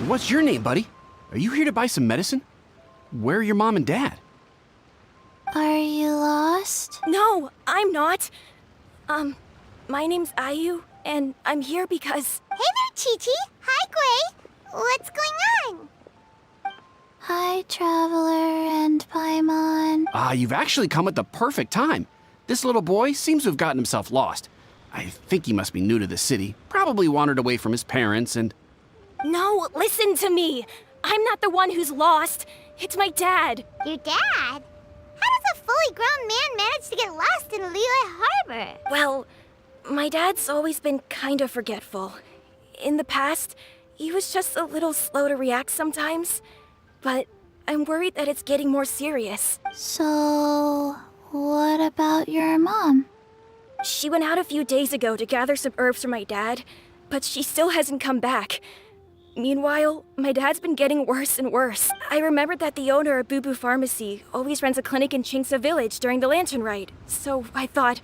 What's your name, buddy? Are you here to buy some medicine? Where are your mom and dad? Are you lost? No, I'm not. My name's Ayu, and I'm here because... Hey there, Chi-Chi. Hi, Gui. What's going on? Hi, Traveler and Paimon. You've actually come at the perfect time. This little boy seems to have gotten himself lost. I think he must be new to the city. Probably wandered away from his parents and... No, listen to me. I'm not the one who's lost. It's my dad. Your dad? How does a fully grown man manage to get lost in Liyue Harbor? Well, my dad's always been kind of forgetful. In the past, he was just a little slow to react sometimes. But I'm worried that it's getting more serious. So, what about your mom? She went out a few days ago to gather some herbs for my dad, but she still hasn't come back. Meanwhile, my dad's been getting worse and worse. I remembered that the owner of Boo Pharmacy always runs a clinic in Chingsa Village during the Lantern Rite. So I thought,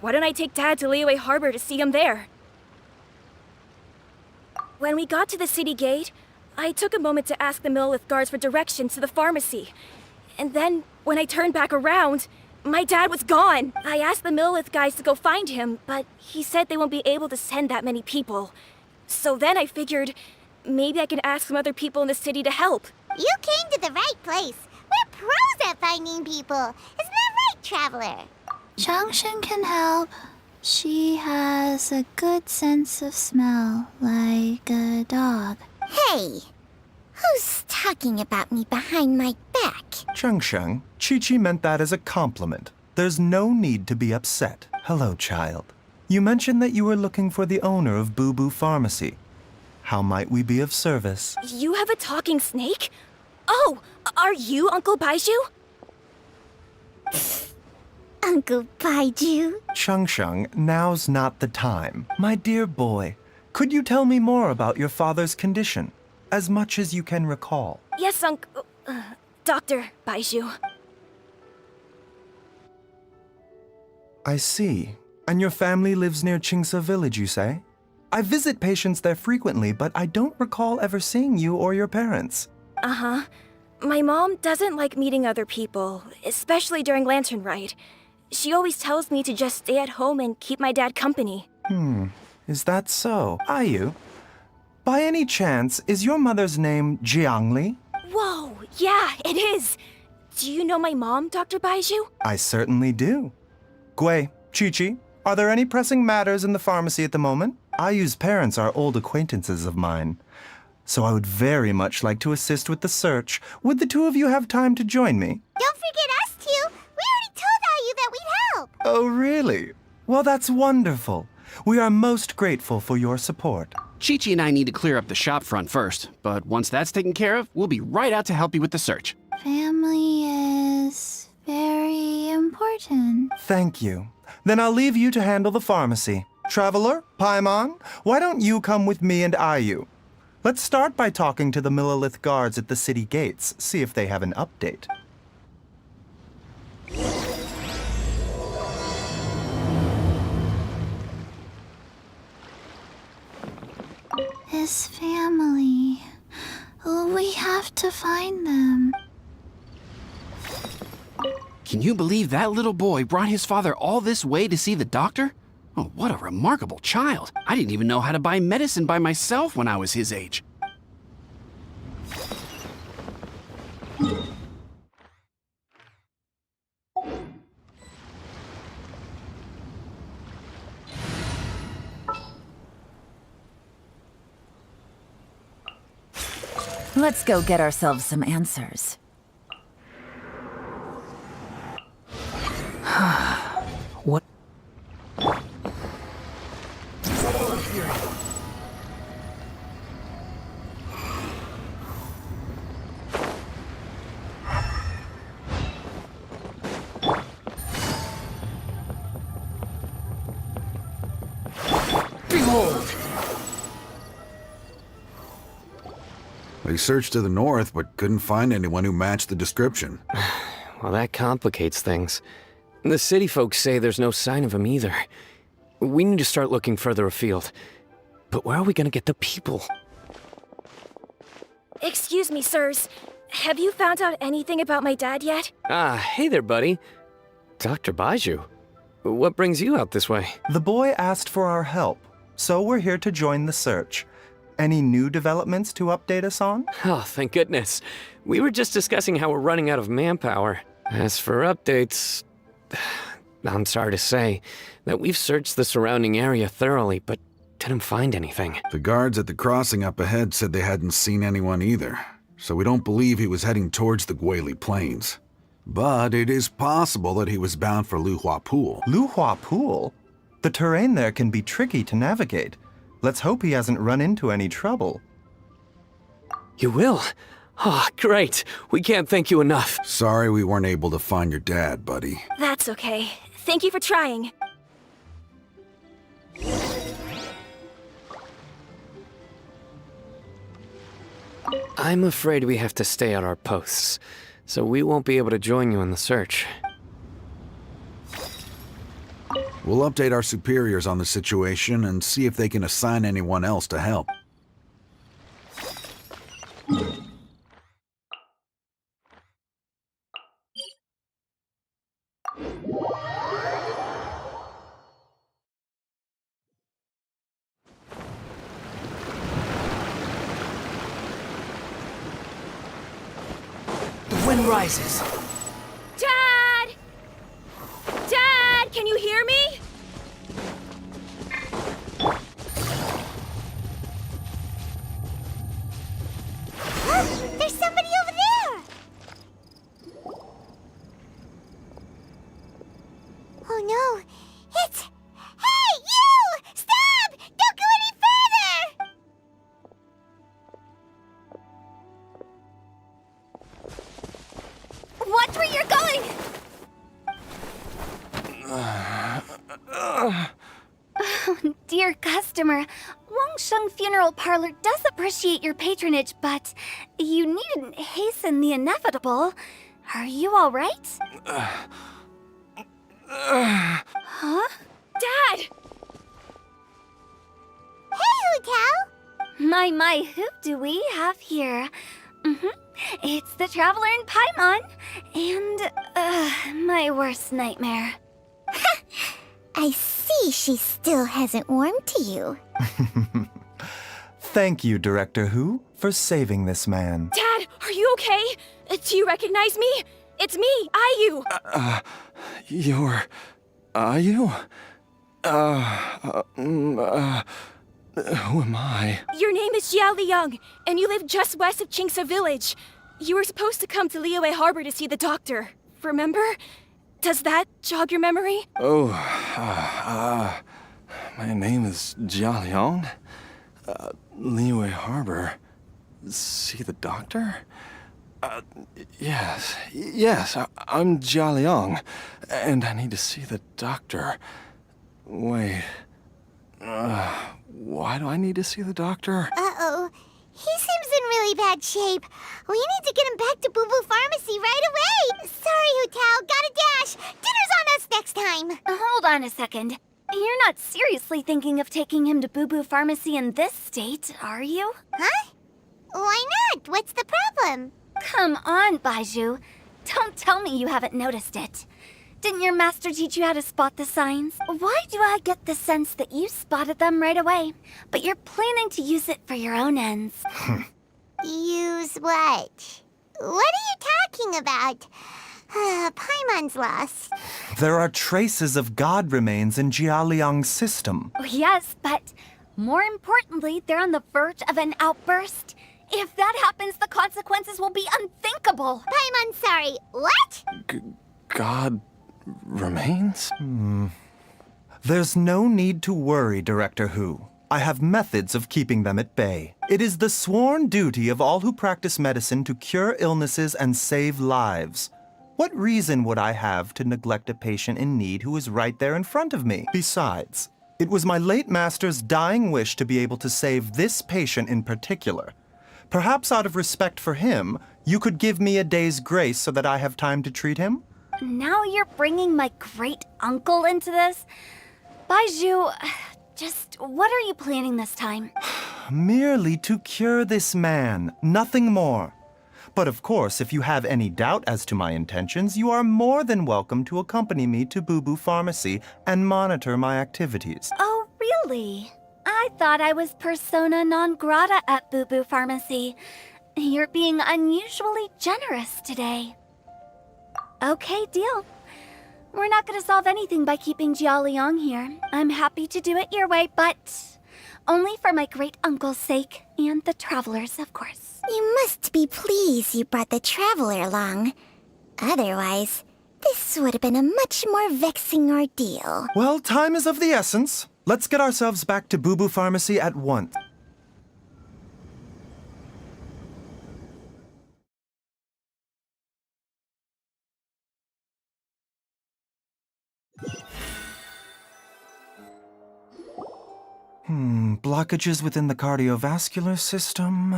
why don't I take Dad to Liyue Harbor to see him there? When we got to the city gate, I took a moment to ask the Millelith guards for directions to the pharmacy. And then, when I turned back around, my dad was gone. I asked the Millelith guys to go find him, but he said they won't be able to send that many people. So then I figured... maybe I can ask some other people in the city to help. You came to the right place. We're pros at finding people. Isn't that right, Traveler? Genshin can help. She has a good sense of smell, like a dog. Hey, who's talking about me behind my back? Genshin, Chi-Chi meant that as a compliment. There's no need to be upset. Hello, child. You mentioned that you were looking for the owner of Boo Pharmacy. How might we be of service? You have a talking snake? Oh, are you Uncle Baizhu? Uncle Baizhu? Changsheng, now's not the time. My dear boy, could you tell me more about your father's condition? As much as you can recall. Yes, Dr. Baizhu. I see. And your family lives near Chingsa Village, you say? I visit patients there frequently, but I don't recall ever seeing you or your parents. Uh-huh. My mom doesn't like meeting other people, especially during Lantern Rite. She always tells me to just stay at home and keep my dad company. Is that so? Ayu, by any chance, is your mother's name Jiangli? Whoa, yeah, it is. Do you know my mom, Dr. Baizhu? I certainly do. Gui, Chi-Chi, are there any pressing matters in the pharmacy at the moment? Ayu's parents are old acquaintances of mine, so I would very much like to assist with the search. Would the two of you have time to join me? Don't forget us two. We already told Ayu that we'd help. Oh, really? Well, that's wonderful. We are most grateful for your support. Chi-Chi and I need to clear up the shop front first, but once that's taken care of, we'll be right out to help you with the search. Family is very important. Thank you. Then I'll leave you to handle the pharmacy. Traveler, Paimon, why don't you come with me and Ayu? Let's start by talking to the Millelith guards at the city gates, see if they have an update. His family. We have to find them. Can you believe that little boy brought his father all this way to see the doctor? Oh, what a remarkable child. I didn't even know how to buy medicine by myself when I was his age. Let's go get ourselves some answers. What? They searched to the north, but couldn't find anyone who matched the description. Well, that complicates things. The city folks say there's no sign of him either. We need to start looking further afield. But where are we gonna get the people? Excuse me, sirs. Have you found out anything about my dad yet? Ah, hey there, buddy. Dr. Baizhu. What brings you out this way? The boy asked for our help, so we're here to join the search. Any new developments to update us on? Oh, thank goodness. We were just discussing how we're running out of manpower. As for updates, I'm sorry to say that we've searched the surrounding area thoroughly, but didn't find anything. The guards at the crossing up ahead said they hadn't seen anyone either, so we don't believe he was heading towards the Guili Plains. But it is possible that he was bound for Luhua Pool. Luhua Pool? The terrain there can be tricky to navigate. Let's hope he hasn't run into any trouble. You will? Oh, great. We can't thank you enough. Sorry we weren't able to find your dad, buddy. That's okay. Thank you for trying. I'm afraid we have to stay at our posts, so we won't be able to join you in the search. We'll update our superiors on the situation and see if they can assign anyone else to help. The wind rises. Dad! Dad, can you hear me? There's somebody over there! Oh no, it's... Hey, you! Stop! Don't go any further! Watch where you're going! Dear customer, Wangsheng Funeral Parlor does appreciate your patronage, but you needn't hasten the inevitable. Are you all right? Huh? Dad! Hey, Hu Tao! My, who do we have here? It's the Traveler in Paimon, and, my worst nightmare. I see she still hasn't warmed to you. Thank you, Director Hu, for saving this man. Dad, are you okay? Do you recognize me? It's me, Ayu. You're... Ayu? Who am I? Your name is Jiao Liang, and you live just west of Qingse Village. You were supposed to come to Liyue Harbor to see the doctor. Remember? Does that jog your memory? Oh, my name is Jia Liang. Liyue Harbor. See the doctor? Yes, I'm Jia Liang, and I need to see the doctor. Wait, why do I need to see the doctor? Uh-oh. He seems in really bad shape. We need to get him back to Boo Boo Pharmacy right away. Sorry, Hu Tao. Gotta dash. Dinner's on us next time. Hold on a second. You're not seriously thinking of taking him to Boo Boo Pharmacy in this state, are you? Huh? Why not? What's the problem? Come on, Baizhu. Don't tell me you haven't noticed it. Didn't your master teach you how to spot the signs? Why do I get the sense that you spotted them right away, but you're planning to use it for your own ends? Use what? What are you talking about? Paimon's lost. There are traces of god remains in Jia Liang's system. Oh, yes, but more importantly, they're on the verge of an outburst. If that happens, the consequences will be unthinkable. Paimon, sorry. What? God remains? There's no need to worry, Director Hu. I have methods of keeping them at bay. It is the sworn duty of all who practice medicine to cure illnesses and save lives. What reason would I have to neglect a patient in need who is right there in front of me? Besides, it was my late master's dying wish to be able to save this patient in particular. Perhaps out of respect for him, you could give me a day's grace so that I have time to treat him? Now you're bringing my great-uncle into this? Baizhu, just what are you planning this time? Merely to cure this man, nothing more. But of course, if you have any doubt as to my intentions, you are more than welcome to accompany me to Boo Boo Pharmacy and monitor my activities. Oh, really? I thought I was persona non grata at Boo Boo Pharmacy. You're being unusually generous today. Okay, deal. We're not gonna solve anything by keeping Jialiang here. I'm happy to do it your way, but only for my great-uncle's sake and the travelers, of course. You must be pleased you brought the traveler along. Otherwise, this would have been a much more vexing ordeal. Well, time is of the essence. Let's get ourselves back to Boo Boo Pharmacy at once. Blockages within the cardiovascular system.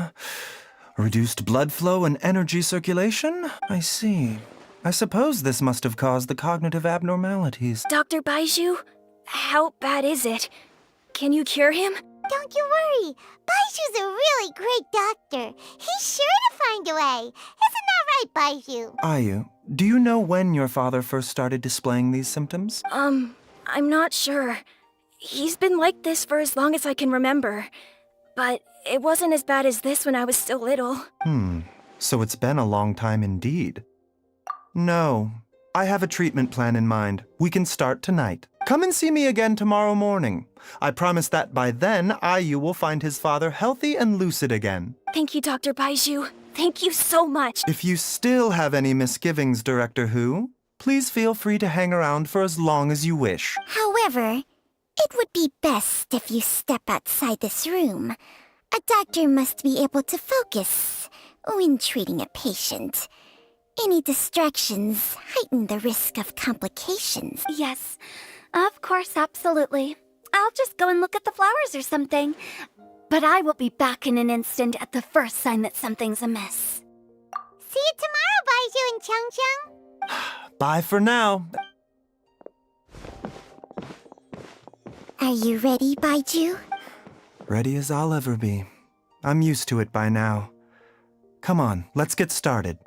Reduced blood flow and energy circulation? I see. I suppose this must have caused the cognitive abnormalities. Dr. Baizhu, how bad is it? Can you cure him? Don't you worry. Baizhu's a really great doctor. He's sure to find a way. Isn't that right, Baizhu? Ayu, do you know when your father first started displaying these symptoms? I'm not sure. He's been like this for as long as I can remember. But it wasn't as bad as this when I was still little. So it's been a long time indeed. No, I have a treatment plan in mind. We can start tonight. Come and see me again tomorrow morning. I promise that by then, Ayu will find his father healthy and lucid again. Thank you, Dr. Baizhu. Thank you so much. If you still have any misgivings, Director Hu, please feel free to hang around for as long as you wish. However, it would be best if you step outside this room. A doctor must be able to focus when treating a patient. Any distractions heighten the risk of complications. Yes, of course, absolutely. I'll just go and look at the flowers or something. But I will be back in an instant at the first sign that something's amiss. See you tomorrow, Baizhu and Changcheng. Bye for now. Are you ready, Baizhu? Ready as I'll ever be. I'm used to it by now. Come on, let's get started.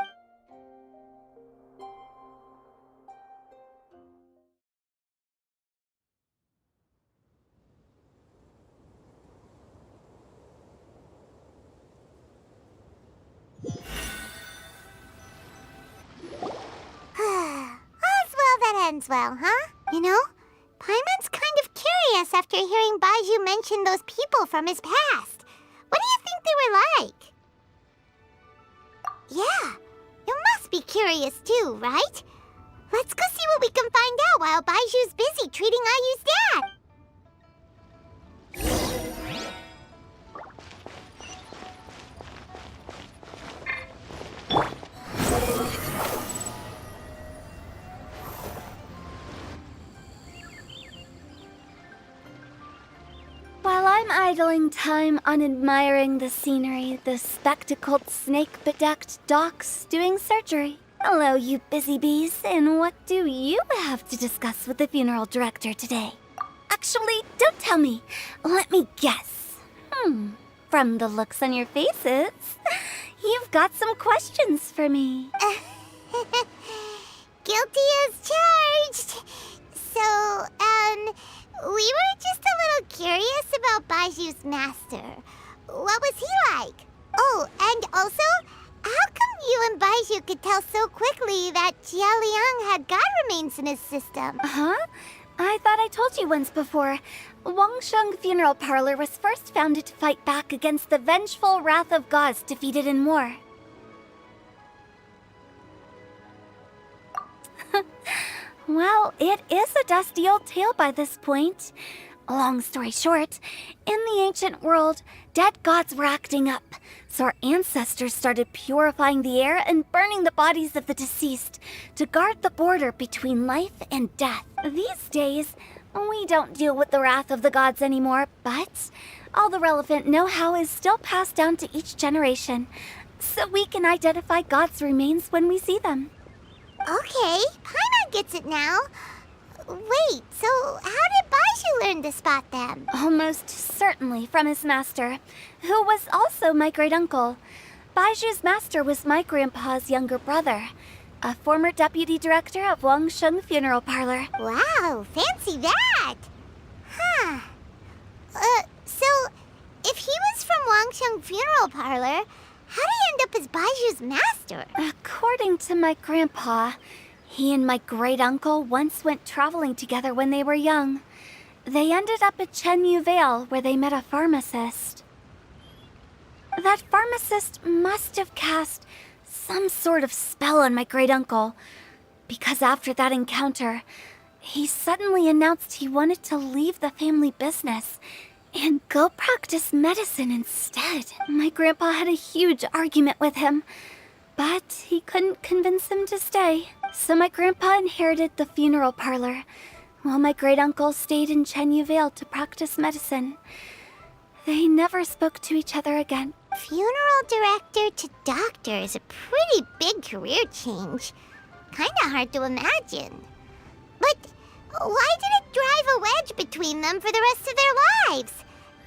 All's well that ends well, huh? You know, Paimon's kind of curious after hearing Baizhu mention those people from his past. What do you think they were like? Yeah, you must be curious too, right? Let's go see what we can find out while Baizhu's busy treating Ayu's dad. While I'm idling time on admiring the scenery, the spectacled snake-bedecked docs doing surgery. Hello, you busy bees, and what do you have to discuss with the funeral director today? Actually, don't tell me. Let me guess. From the looks on your faces, you've got some questions for me. Guilty as charged. So, we were just a little curious about Baiju's master. What was he like? Oh, and also, how come you and Baizhu could tell so quickly that Jialiang had god remains in his system? Huh? I thought I told you once before. Wangsheng Funeral Parlor was first founded to fight back against the vengeful wrath of gods defeated in war. Well, it is a dusty old tale by this point. Long story short, in the ancient world, dead gods were acting up, so our ancestors started purifying the air and burning the bodies of the deceased to guard the border between life and death. These days, we don't deal with the wrath of the gods anymore, but All the relevant know-how is still passed down to each generation, so we can identify God's remains when we see them. Okay, Paimon gets it now. Wait, so how did Baizhu learn to spot them? Almost certainly from his master, who was also my great-uncle. Baizhu's master was my grandpa's younger brother, a former deputy director of Avwng Funeral Parlor. Wow, fancy that! Huh. So, if he was from Wangsheng Funeral Parlor, how did he end up as Baizhu's master? According to my grandpa, he and my great-uncle once went traveling together when they were young. They ended up at Chenyu Vale, where they met a pharmacist. That pharmacist must have cast some sort of spell on my great-uncle, because after that encounter, he suddenly announced he wanted to leave the family business and go practice medicine instead. My grandpa had a huge argument with him, but he couldn't convince him to stay. So my grandpa inherited the funeral parlor, while my great-uncle stayed in Chenyu Vale to practice medicine. They never spoke to each other again. Funeral director to doctor is a pretty big career change. Kinda hard to imagine. But why did it drive a wedge between them for the rest of their lives?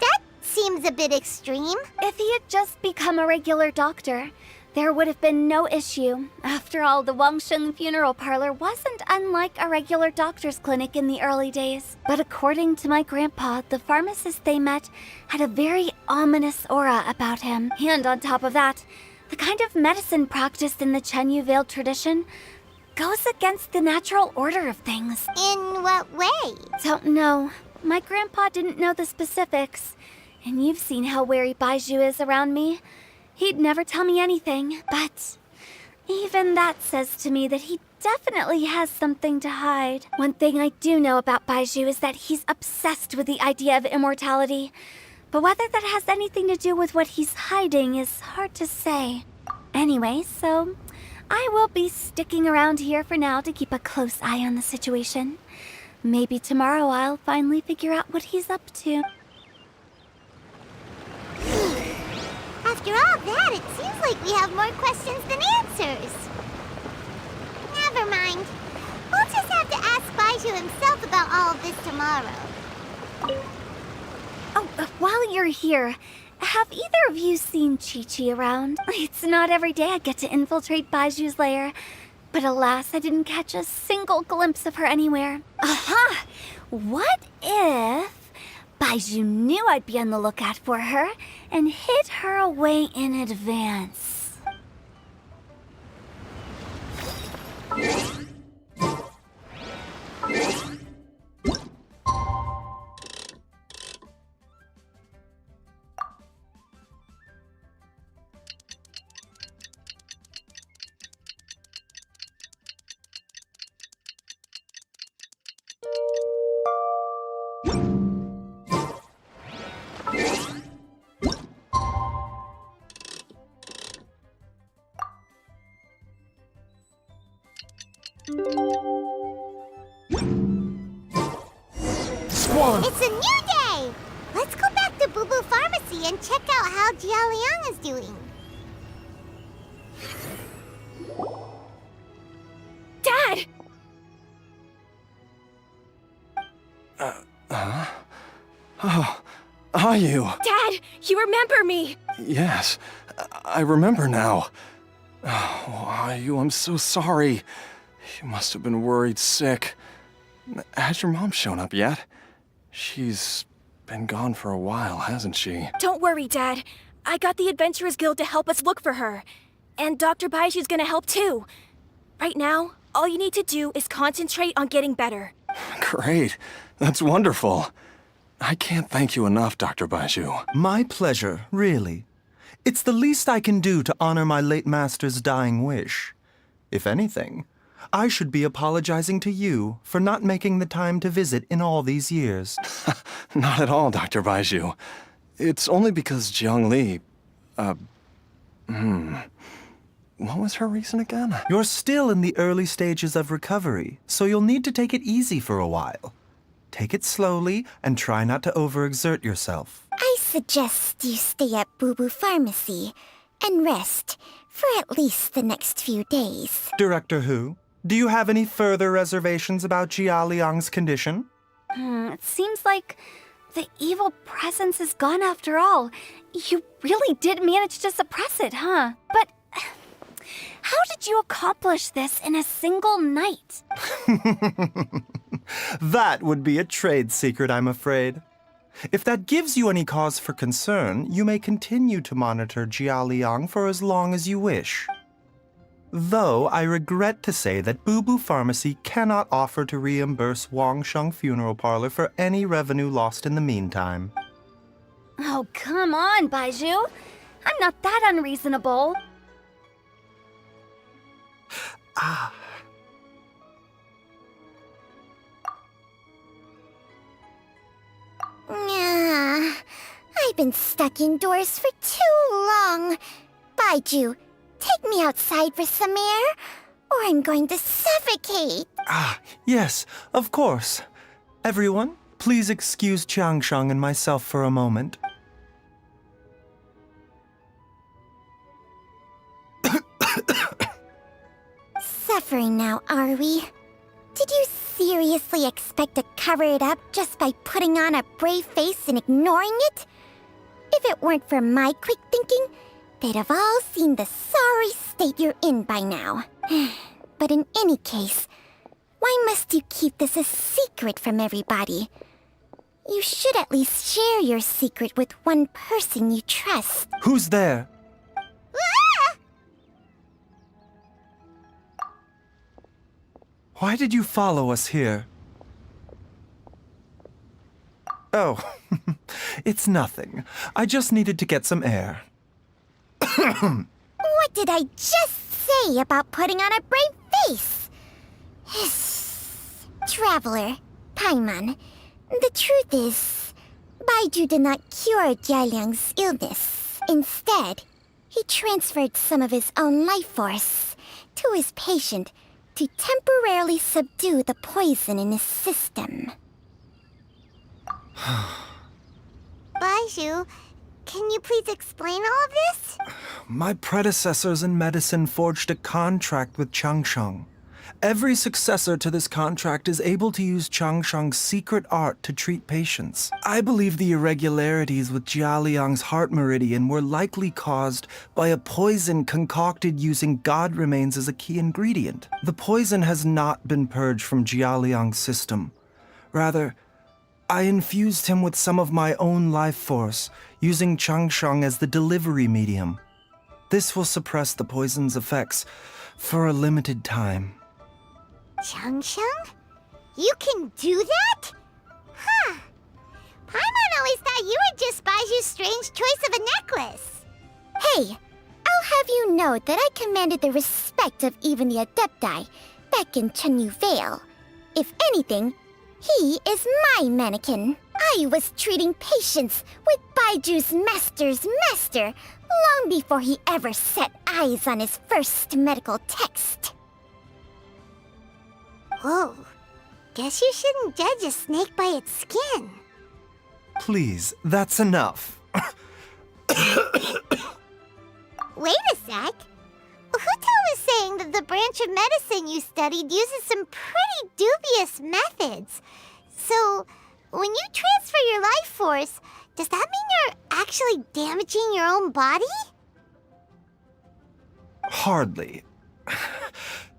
That seems a bit extreme. If he had just become a regular doctor, there would have been no issue. After all, the Wangsheng Funeral Parlor wasn't unlike a regular doctor's clinic in the early days. But according to my grandpa, the pharmacist they met had a very ominous aura about him. And on top of that, the kind of medicine practiced in the Chenyu Vale tradition goes against the natural order of things. In what way? Don't know. My grandpa didn't know the specifics. And you've seen how wary Baizhu is around me. He'd never tell me anything, but even that says to me that he definitely has something to hide. One thing I do know about Baizhu is that he's obsessed with the idea of immortality. But whether that has anything to do with what he's hiding is hard to say. Anyway, so I will be sticking around here for now to keep a close eye on the situation. Maybe tomorrow I'll finally figure out what he's up to. After all that, it seems like we have more questions than answers. Never mind. We'll just have to ask Baizhu himself about all of this tomorrow. Oh, while you're here, have either of you seen Chi-Chi around? It's not every day I get to infiltrate Baizhu's lair, but alas, I didn't catch a single glimpse of her anywhere. Aha! What if Baizhu knew I'd be on the lookout for her and hid her away in advance? It's a new day! Let's go back to Boo Boo Pharmacy and check out how Jia Liang is doing. Dad! Oh, are you? Dad, you remember me! Yes, I remember now. Oh, are you? I'm so sorry. You must have been worried sick. Has your mom shown up yet? She's been gone for a while, hasn't she? Don't worry, Dad. I got the Adventurers Guild to help us look for her. And Dr. Baizhu's gonna help too. Right now, all you need to do is concentrate on getting better. Great. That's wonderful. I can't thank you enough, Dr. Baizhu. My pleasure, really. It's the least I can do to honor my late master's dying wish. If anything, I should be apologizing to you for not making the time to visit in all these years. Not at all, Dr. Baizhu. It's only because Jiang Li... What was her reason again? You're still in the early stages of recovery, so you'll need to take it easy for a while. Take it slowly and try not to overexert yourself. I suggest you stay at Boo Boo Pharmacy and rest for at least the next few days. Director Hu, do you have any further reservations about Jia Liang's condition? It seems like the evil presence is gone after all. You really did manage to suppress it, huh? But how did you accomplish this in a single night? That would be a trade secret, I'm afraid. If that gives you any cause for concern, you may continue to monitor Jia Liang for as long as you wish. Though I regret to say that Boo Boo Pharmacy cannot offer to reimburse Wangsheng Funeral Parlor for any revenue lost in the meantime. Oh, come on, Baizhu. I'm not that unreasonable. I've been stuck indoors for too long. Baizhu, take me outside for some air, or I'm going to suffocate. Yes, of course. Everyone, please excuse Qiangsheng and myself for a moment. Suffering now, are we? Did you seriously expect to cover it up just by putting on a brave face and ignoring it? If it weren't for my quick thinking, they'd have all seen the sorry state you're in by now. But in any case, why must you keep this a secret from everybody? You should at least share your secret with one person you trust. Who's there? Why did you follow us here? Oh, it's nothing. I just needed to get some air. What did I just say about putting on a brave face? Traveler, Paimon, the truth is, Baizhu did not cure Jialiang's illness. Instead, he transferred some of his own life force to his patient to temporarily subdue the poison in his system. Baizhu, can you please explain all of this? My predecessors in medicine forged a contract with Changsheng. Every successor to this contract is able to use Changsheng's secret art to treat patients. I believe the irregularities with Jia Liang's heart meridian were likely caused by a poison concocted using god remains as a key ingredient. The poison has not been purged from Jia Liang's system. Rather, I infused him with some of my own life force, using Changsheng as the delivery medium. This will suppress the poison's effects for a limited time. Changsheng? You can do that? Huh. Paimon always thought you were just Baizhu's strange choice of a necklace. Hey, I'll have you know that I commanded the respect of even the Adepti back in Chenyu Vale. If anything, he is my mannequin. I was treating patients with Baiju's master's master long before he ever set eyes on his first medical text. Whoa. Guess you shouldn't judge a snake by its skin. Please, that's enough. Wait a sec. Huto was saying that the branch of medicine you studied uses some pretty dubious methods. So, when you transfer your life force, does that mean you're actually damaging your own body? Hardly.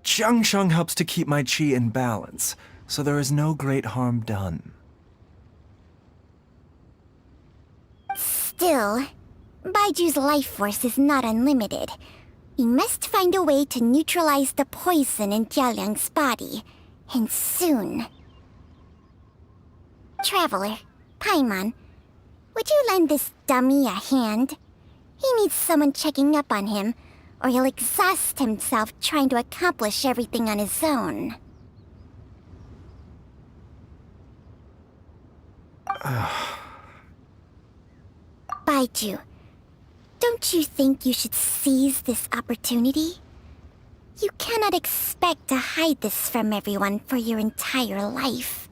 Changsheng helps to keep my chi in balance, so there is no great harm done. Still, Baiju's life force is not unlimited. We must find a way to neutralize the poison in Jialiang's body, and soon. Traveler, Paimon, would you lend this dummy a hand? He needs someone checking up on him, or he'll exhaust himself trying to accomplish everything on his own. Baizhu, don't you think you should seize this opportunity? You cannot expect to hide this from everyone for your entire life.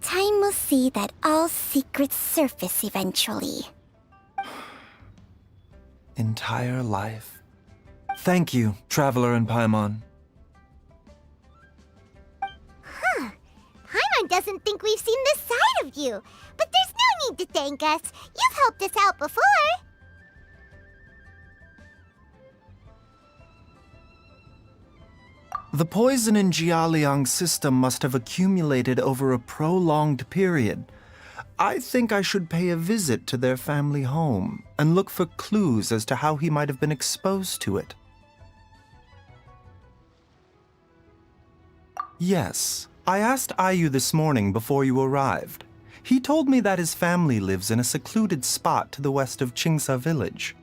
Time will see that all secrets surface eventually. Entire life. Thank you, Traveler and Paimon. Paimon doesn't think we've seen this side of you. But there's no need to thank us. You've helped us out before. The poison in Jialiang's system must have accumulated over a prolonged period. I think I should pay a visit to their family home and look for clues as to how he might have been exposed to it. Yes, I asked Ayu this morning before you arrived. He told me that his family lives in a secluded spot to the west of Qingsa village.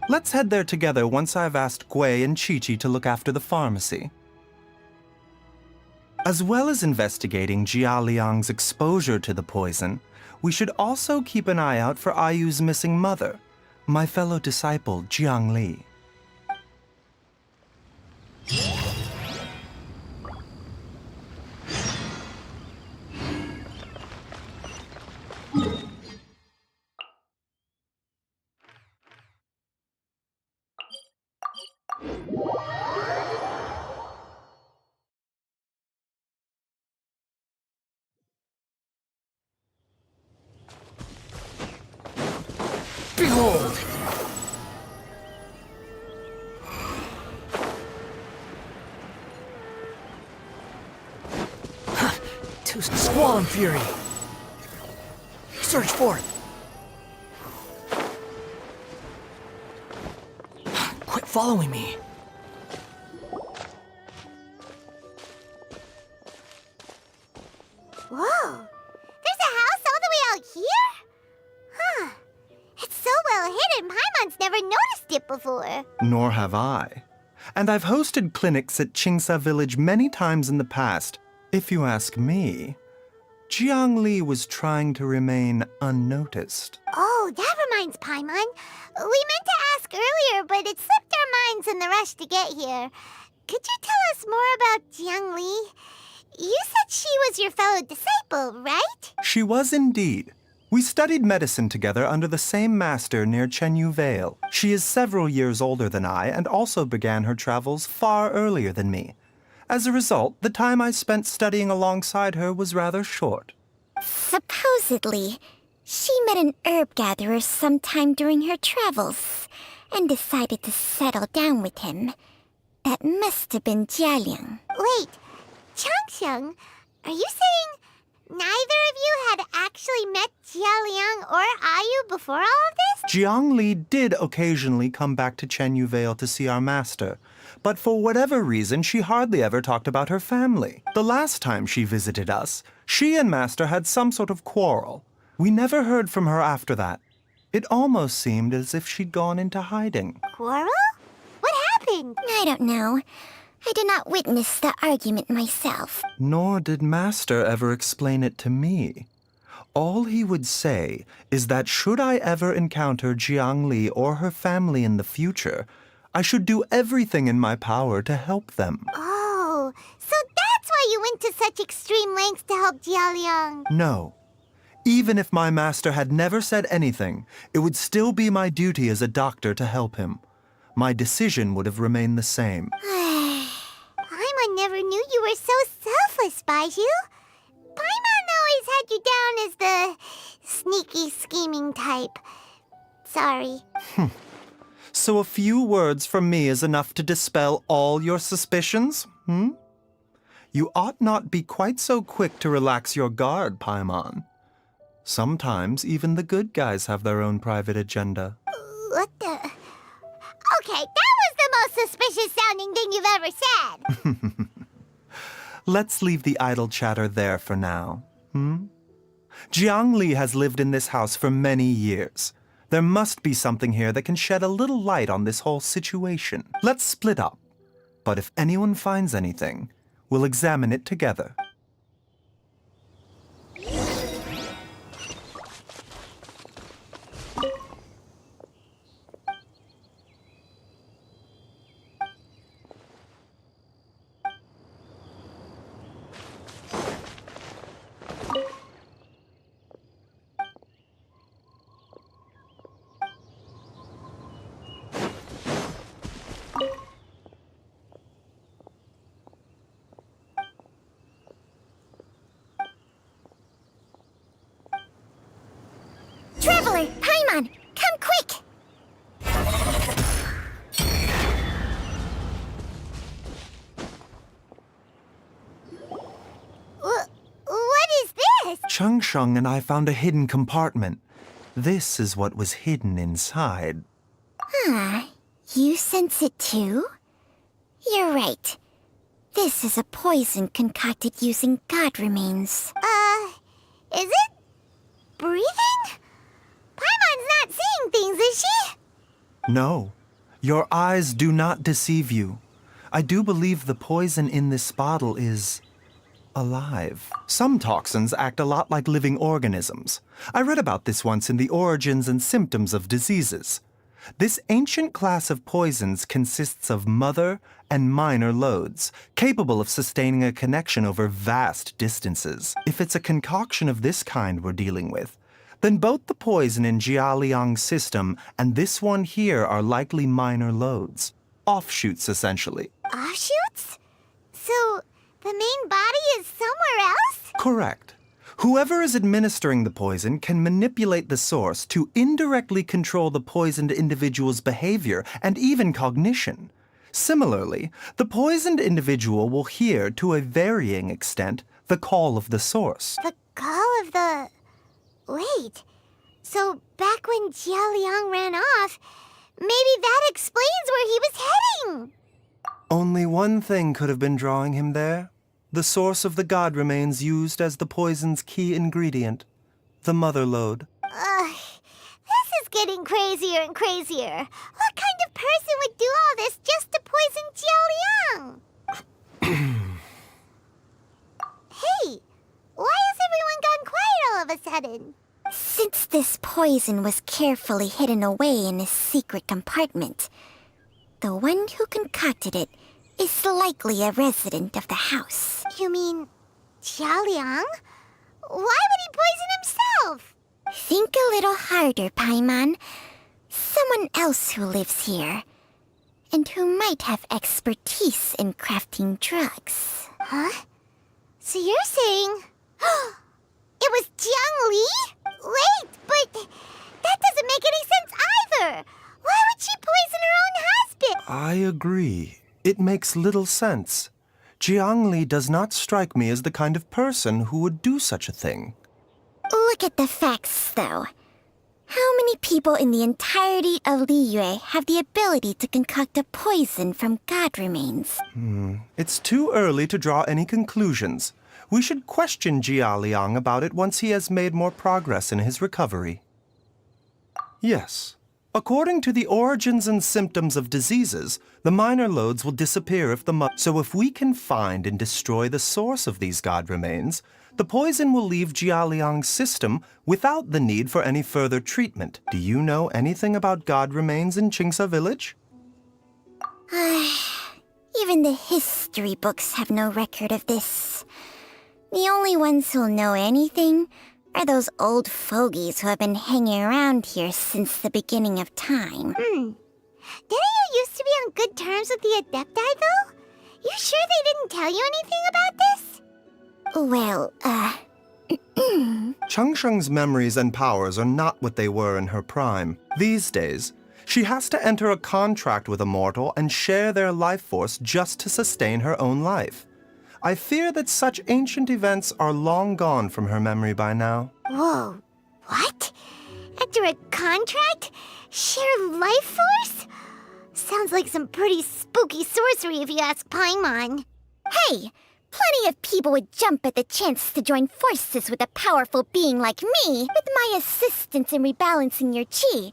Let's head there together once I've asked Gui and Chi-Chi to look after the pharmacy. As well as investigating Jia Liang's exposure to the poison, we should also keep an eye out for Ayu's missing mother, my fellow disciple Jiang Li. Behold! To squall and fury. Search forth. Quit following me. Whoa! There's a house all the way out here? Huh. It's so well hidden, Paimon's never noticed it before. Nor have I. And I've hosted clinics at Qingsa village many times in the past. If you ask me, Jiang Li was trying to remain unnoticed. Oh, that reminds Paimon. We meant to ask earlier, but it slipped our minds in the rush to get here. Could you tell us more about Jiang Li? You said she was your fellow disciple, right? She was indeed. We studied medicine together under the same master near Chenyu Vale. She is several years older than I and also began her travels far earlier than me. As a result, the time I spent studying alongside her was rather short. Supposedly, she met an herb gatherer sometime during her travels and decided to settle down with him. That must have been Jialiang. Wait, Changxiang, are you saying neither of you had actually met Jialiang or Ayu before all of this? Jiang Li did occasionally come back to Chenyu Vale to see our master, but for whatever reason, she hardly ever talked about her family. The last time she visited us, she and master had some sort of quarrel. We never heard from her after that. It almost seemed as if she'd gone into hiding. Quarrel? What happened? I don't know. I did not witness the argument myself. Nor did master ever explain it to me. All he would say is that should I ever encounter Jiang Li or her family in the future, I should do everything in my power to help them. Oh, so that's why you went to such extreme lengths to help Jialiang. No. Even if my master had never said anything, it would still be my duty as a doctor to help him. My decision would have remained the same. Paimon never knew you were so selfless, Baizhu. Paimon always had you down as the sneaky, scheming type. Sorry. So a few words from me is enough to dispel all your suspicions, You ought not be quite so quick to relax your guard, Paimon. Sometimes even the good guys have their own private agenda. What the... Okay, that was the most suspicious-sounding thing you've ever said. Let's leave the idle chatter there for now, Jiang Li has lived in this house for many years. There must be something here that can shed a little light on this whole situation. Let's split up. But if anyone finds anything, we'll examine it together. Changsheng and I found a hidden compartment. This is what was hidden inside. You sense it too? You're right. This is a poison concocted using god remains. Is it? Breathing? Paimon's not seeing things, is she? No, your eyes do not deceive you. I do believe the poison in this bottle is alive. Some toxins act a lot like living organisms. I read about this once in The Origins and Symptoms of Diseases. This ancient class of poisons consists of mother and minor loads, capable of sustaining a connection over vast distances. If it's a concoction of this kind we're dealing with, then both the poison in Jialiang's system and this one here are likely minor loads. Offshoots, essentially. Offshoots? So, the main body is somewhere else? Correct. Whoever is administering the poison can manipulate the source to indirectly control the poisoned individual's behavior and even cognition. Similarly, the poisoned individual will hear, to a varying extent, the call of the source. The call of the... Wait. So, back when Jialiang ran off, maybe that explains where he was heading! Only one thing could have been drawing him there. The source of the god remains used as the poison's key ingredient, the mother lode. This is getting crazier and crazier. What kind of person would do all this just to poison Jialiang? Hey, why has everyone gone quiet all of a sudden? Since this poison was carefully hidden away in a secret compartment, the one who concocted it is likely a resident of the house. You mean Jialiang? Why would he poison himself? Think a little harder, Paimon. Someone else who lives here, and who might have expertise in crafting drugs. Huh? So you're saying... it was Jiang Li? Wait, but that doesn't make any sense either! Why would she poison her own husband? I agree. It makes little sense. Jiang Li does not strike me as the kind of person who would do such a thing. Look at the facts, though. How many people in the entirety of Liyue have the ability to concoct a poison from god remains? It's too early to draw any conclusions. We should question Jia Liang about it once he has made more progress in his recovery. Yes. According to the origins and symptoms of diseases, the minor loads will disappear if So if we can find and destroy the source of these god remains, the poison will leave Jialiang's system without the need for any further treatment. Do you know anything about god remains in Qingsa village? Even the history books have no record of this. The only ones who'll know anything are those old fogies who have been hanging around here since the beginning of time. Didn't you used to be on good terms with the Adepti, though? You sure they didn't tell you anything about this? Well, Changsheng's memories and powers are not what they were in her prime. These days, she has to enter a contract with a mortal and share their life force just to sustain her own life. I fear that such ancient events are long gone from her memory by now. Whoa, what? After a contract? Share life force? Sounds like some pretty spooky sorcery if you ask Paimon. Hey, plenty of people would jump at the chance to join forces with a powerful being like me. With my assistance in rebalancing your chi,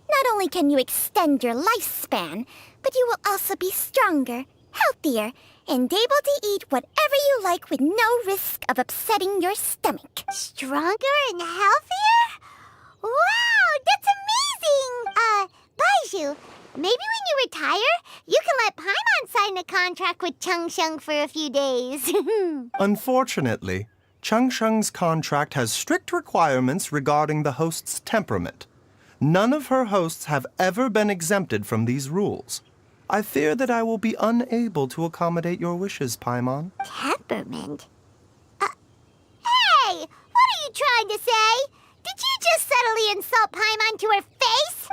not only can you extend your lifespan, but you will also be stronger, healthier, and able to eat whatever you like with no risk of upsetting your stomach. Stronger and healthier? Wow, that's amazing! Baizhu, maybe when you retire, you can let Paimon sign a contract with Changsheng for a few days. Unfortunately, Changsheng's contract has strict requirements regarding the host's temperament. None of her hosts have ever been exempted from these rules. I fear that I will be unable to accommodate your wishes, Paimon. Temperament? Hey! What are you trying to say? Did you just subtly insult Paimon to her face?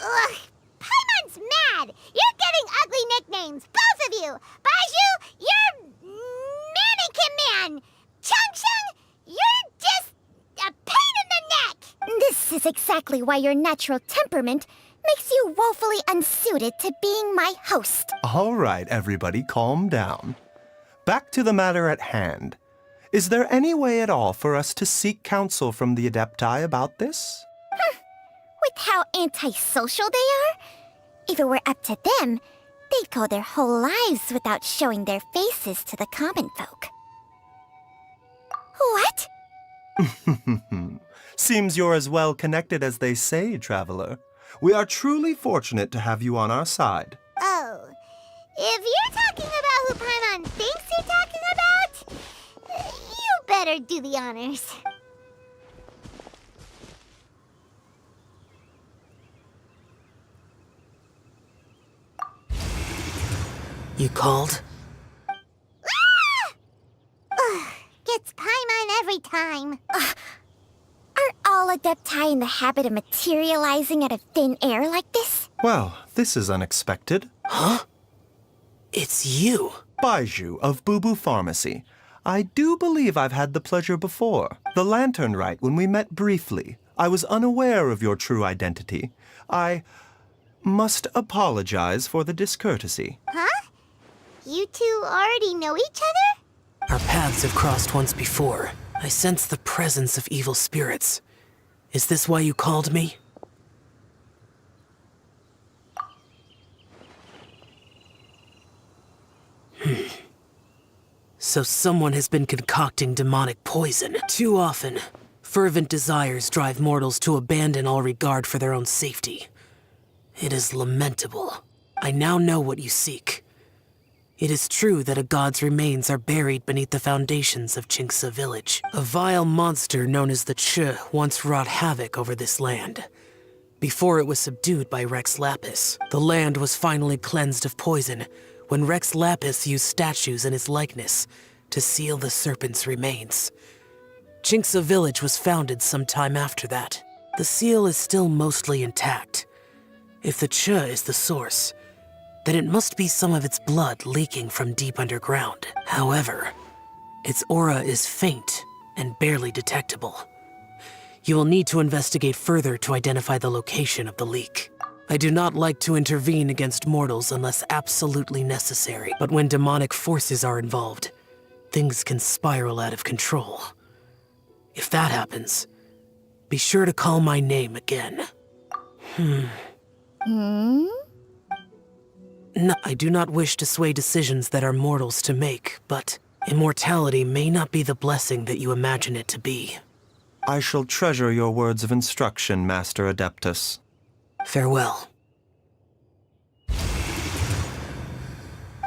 Ugh! Paimon's mad! You're getting ugly nicknames, both of you! Baizhu, you're is exactly why your natural temperament makes you woefully unsuited to being my host. All right, everybody, calm down. Back to the matter at hand. Is there any way at all for us to seek counsel from the Adepti about this? With how antisocial they are, if it were up to them, they'd go their whole lives without showing their faces to the common folk. What? Seems you're as well connected as they say, Traveler. We are truly fortunate to have you on our side. Oh, if you're talking about who Paimon thinks you're talking about, you better do the honors. You called? Gets Paimon every time. Aren't all Adepti in the habit of materializing out of thin air like this? Well, this is unexpected. Huh? It's you. Baizhu of Bubu Pharmacy. I do believe I've had the pleasure before. The Lantern Rite, when we met briefly, I was unaware of your true identity. I must apologize for the discourtesy. Huh? You two already know each other? Our paths have crossed once before. I sense the presence of evil spirits. Is this why you called me? So someone has been concocting demonic poison. Too often, fervent desires drive mortals to abandon all regard for their own safety. It is lamentable. I now know what you seek. It is true that a god's remains are buried beneath the foundations of Jinxa village. A vile monster known as the Ch once wrought havoc over this land. Before it was subdued by Rex Lapis, the land was finally cleansed of poison when Rex Lapis used statues in his likeness to seal the serpent's remains. Jinxa village was founded some time after that. The seal is still mostly intact. If the Ch is the source, then it must be some of its blood leaking from deep underground. However, its aura is faint and barely detectable. You will need to investigate further to identify the location of the leak. I do not like to intervene against mortals unless absolutely necessary, but when demonic forces are involved, things can spiral out of control. If that happens, be sure to call my name again. No, I do not wish to sway decisions that are mortals to make, but immortality may not be the blessing that you imagine it to be. I shall treasure your words of instruction, Master Adeptus. Farewell.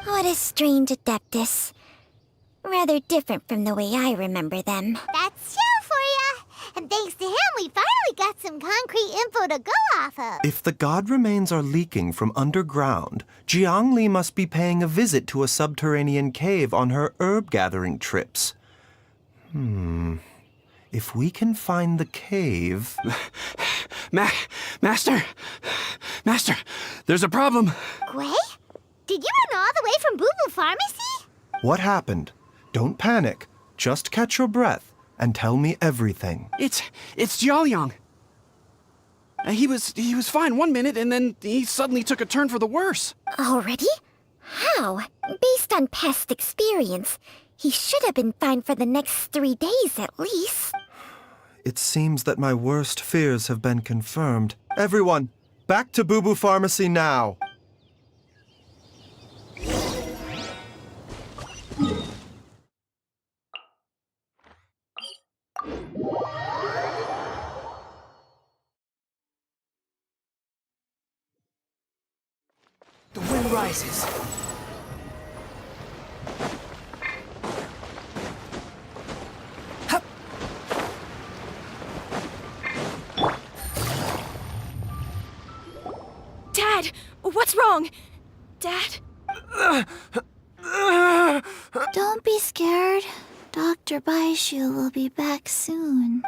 What a strange Adeptus. Rather different from the way I remember them. That's Xiao for ya! And thanks to him, we finally got some concrete info to go off of. If the god remains are leaking from underground, Jiangli must be paying a visit to a subterranean cave on her herb-gathering trips. If we can find the cave... Master, there's a problem. Gui? Did you run all the way from Bubu Pharmacy? What happened? Don't panic. Just catch your breath and tell me everything. It's Jiaoyang. He was fine one minute, and then he suddenly took a turn for the worse. Already? How? Based on past experience, he should have been fine for the next 3 days at least. It seems that my worst fears have been confirmed. Everyone, back to Bubu Pharmacy now! The wind rises. Hup. Dad, what's wrong? Dad? Don't be scared. Dr. Baizhu will be back soon.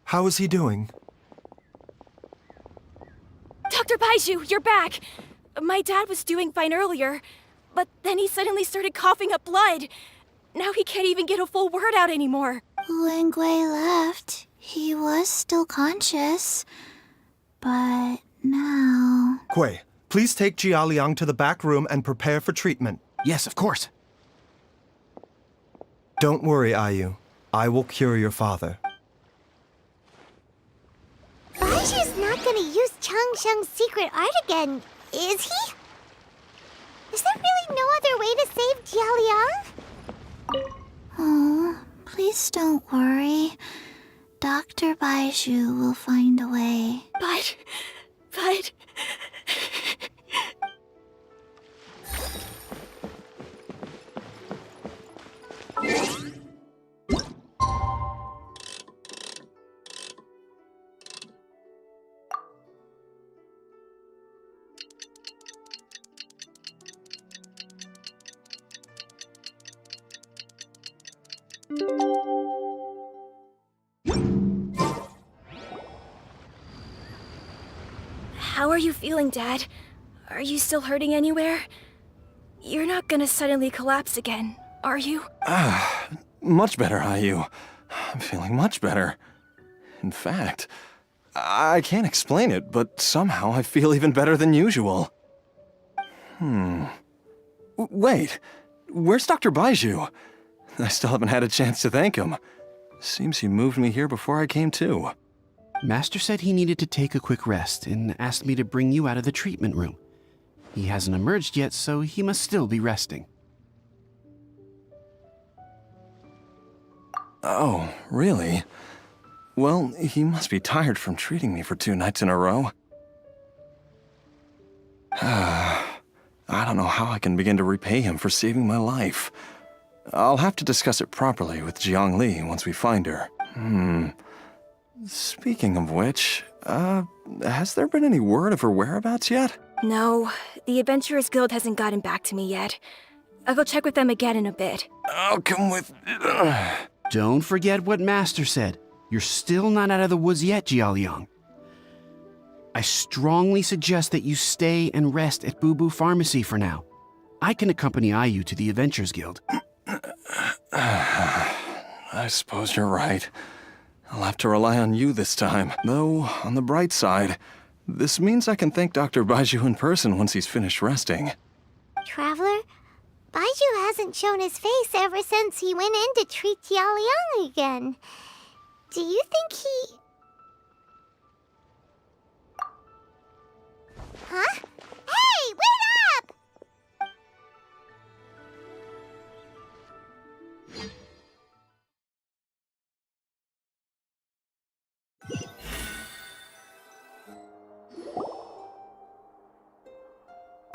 How is he doing? Dr. Baizhu, you're back! My dad was doing fine earlier, but then he suddenly started coughing up blood. Now he can't even get a full word out anymore. When Gui left, He was still conscious, but now... Gui, please take Jialiang to the back room and prepare for treatment. Yes, of course. Don't worry, Ayu. I will cure your father. Baizhu's not gonna use Changsheng's secret art again, is he? Is there really no other way to save Jialiang? Oh, please don't worry. Dr. Baizhu will find a way. But... How are you feeling, Dad? Are you still hurting anywhere? You're not gonna suddenly collapse again, are you? Much better, Ayu. I'm feeling much better. In fact, I can't explain it, but somehow I feel even better than usual. Wait, where's Dr. Baizhu? I still haven't had a chance to thank him. Seems he moved me here before I came to. Master said he needed to take a quick rest and asked me to bring you out of the treatment room. He hasn't emerged yet, so he must still be resting. Oh, really? Well, he must be tired from treating me for 2 nights in a row. I don't know how I can begin to repay him for saving my life. I'll have to discuss it properly with Jiangli once we find her. Speaking of which, has there been any word of her whereabouts yet? No, the Adventurers Guild hasn't gotten back to me yet. I'll go check with them again in a bit. I'll come with... Don't forget what Master said. You're still not out of the woods yet, Jialiang. I strongly suggest that you stay and rest at Boo Boo Pharmacy for now. I can accompany Ayu to the Adventurers Guild. I suppose you're right. I'll have to rely on you this time. Though, on the bright side, this means I can thank Dr. Baizhu in person once he's finished resting. Traveler, Baizhu hasn't shown his face ever since he went in to treat Jialiang again. Do you think he... Huh? Hey, wait up!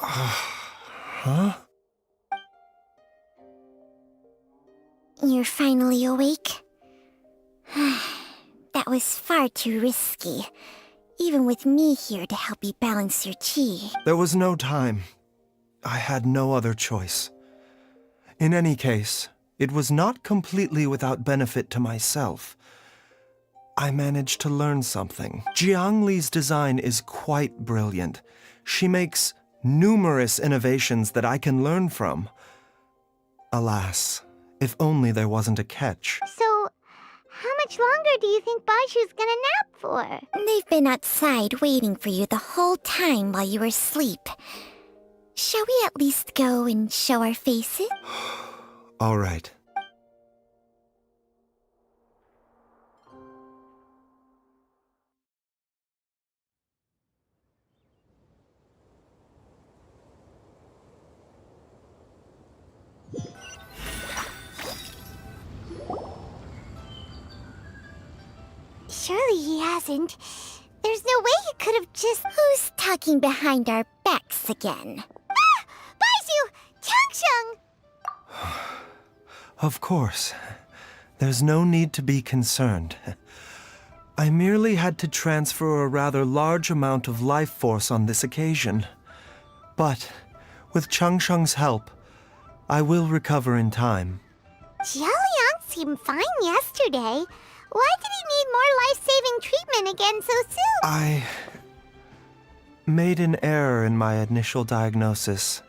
Huh? You're finally awake? That was far too risky. Even with me here to help you balance your chi. There was no time. I had no other choice. In any case, it was not completely without benefit to myself. I managed to learn something. Jiangli's design is quite brilliant. She makes numerous innovations that I can learn from. Alas, if only there wasn't a catch. So, how much longer do you think Baizhu's gonna nap for? They've been outside waiting for you the whole time while you were asleep. Shall we at least go and show our faces? All right. Surely he hasn't. There's no way he could have just... Who's talking behind our backs again? Ah! Baizhu! Changsheng! Of course. There's no need to be concerned. I merely had to transfer a rather large amount of life force on this occasion. But, with Changsheng's help, I will recover in time. Jialiang seemed fine yesterday. Why did he need more life-saving treatment again so soon? I made an error in my initial diagnosis.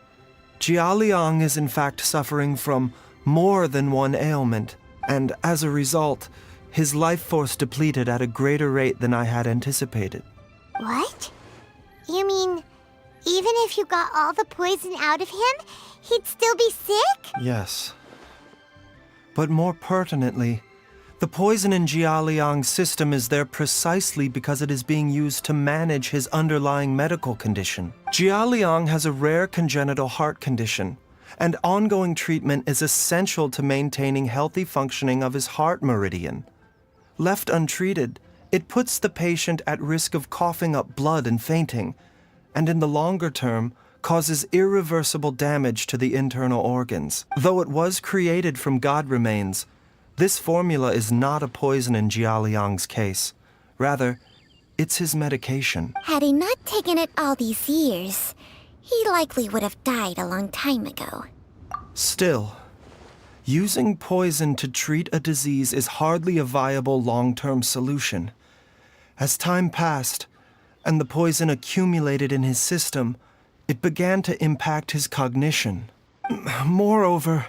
Jialiang is in fact suffering from more than one ailment, and as a result, His life force depleted at a greater rate than I had anticipated. What? You mean, even if you got all the poison out of him, he'd still be sick? Yes. But more pertinently, the poison in Jialiang's system is there precisely because it is being used to manage his underlying medical condition. Jialiang has a rare congenital heart condition, and ongoing treatment is essential to maintaining healthy functioning of his heart meridian. Left untreated, it puts the patient at risk of coughing up blood and fainting, and in the longer term, causes irreversible damage to the internal organs. Though it was created from god remains, this formula is not a poison in Jialiang's case. Rather, it's his medication. Had he not taken it all these years, he likely would have died a long time ago. Still, using poison to treat a disease is hardly a viable long-term solution. As time passed, and the poison accumulated in his system, it began to impact his cognition. Moreover,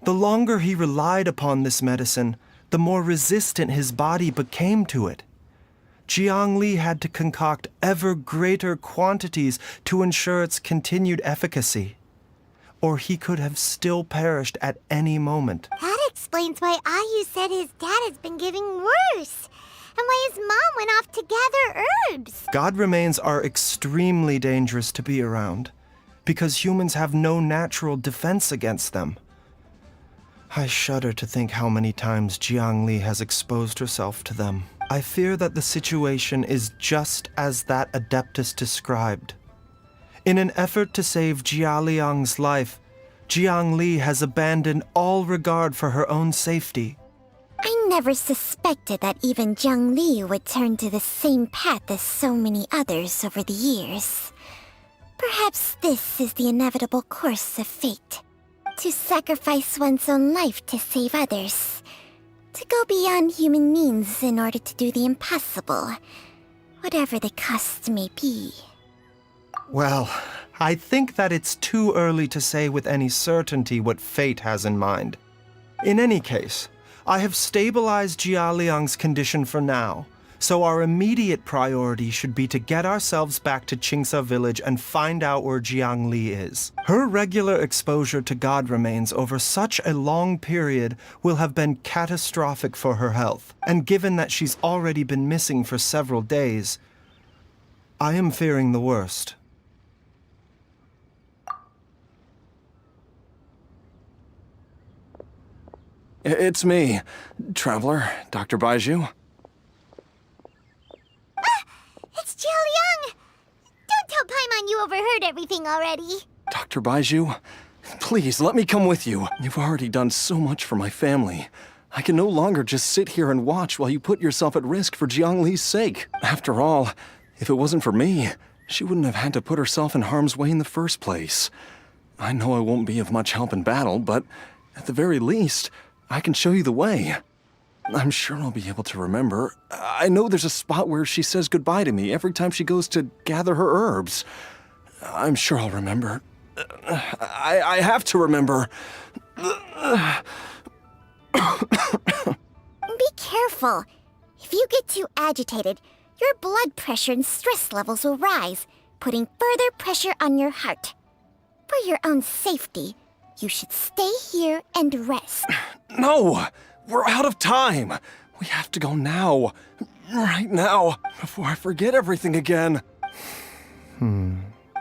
the longer he relied upon this medicine, the more resistant his body became to it. Jiang Li had to concoct ever greater quantities to ensure its continued efficacy, or he could have still perished at any moment. That explains why Ayu said his dad has been getting worse, and why his mom went off to gather herbs. God remains are extremely dangerous to be around, because humans have no natural defense against them. I shudder to think how many times Jiang Li has exposed herself to them. I fear that the situation is just as that Adeptus described. In an effort to save Jialiang's life, Jiang Li has abandoned all regard for her own safety. I never suspected that even Jiang Li would turn to the same path as so many others over the years. Perhaps this is the inevitable course of fate. To sacrifice one's own life to save others. To go beyond human means in order to do the impossible, whatever the cost may be. Well, I think that it's too early to say with any certainty what fate has in mind. In any case, I have stabilized Jialiang's condition for now, so our immediate priority should be to get ourselves back to Qingsa village and find out where Jiang Li is. Her regular exposure to god remains over such a long period will have been catastrophic for her health, and given that she's already been missing for several days, I am fearing the worst. It's me, Traveler, Dr. Baizhu. It's Jialiang! Don't tell Paimon you overheard everything already. Dr. Baizhu, please let me come with you. You've already done so much for my family. I can no longer just sit here and watch while you put yourself at risk for Jiang Li's sake. After all, if it wasn't for me, she wouldn't have had to put herself in harm's way in the first place. I know I won't be of much help in battle, but at the very least, I can show you the way. I'm sure I'll be able to remember. I know there's a spot where she says goodbye to me every time she goes to gather her herbs. I'm sure I'll remember. I have to remember. Be careful. If you get too agitated, your blood pressure and stress levels will rise, putting further pressure on your heart. For your own safety, you should stay here and rest. No! We're out of time! We have to go now. Right now, before I forget everything again.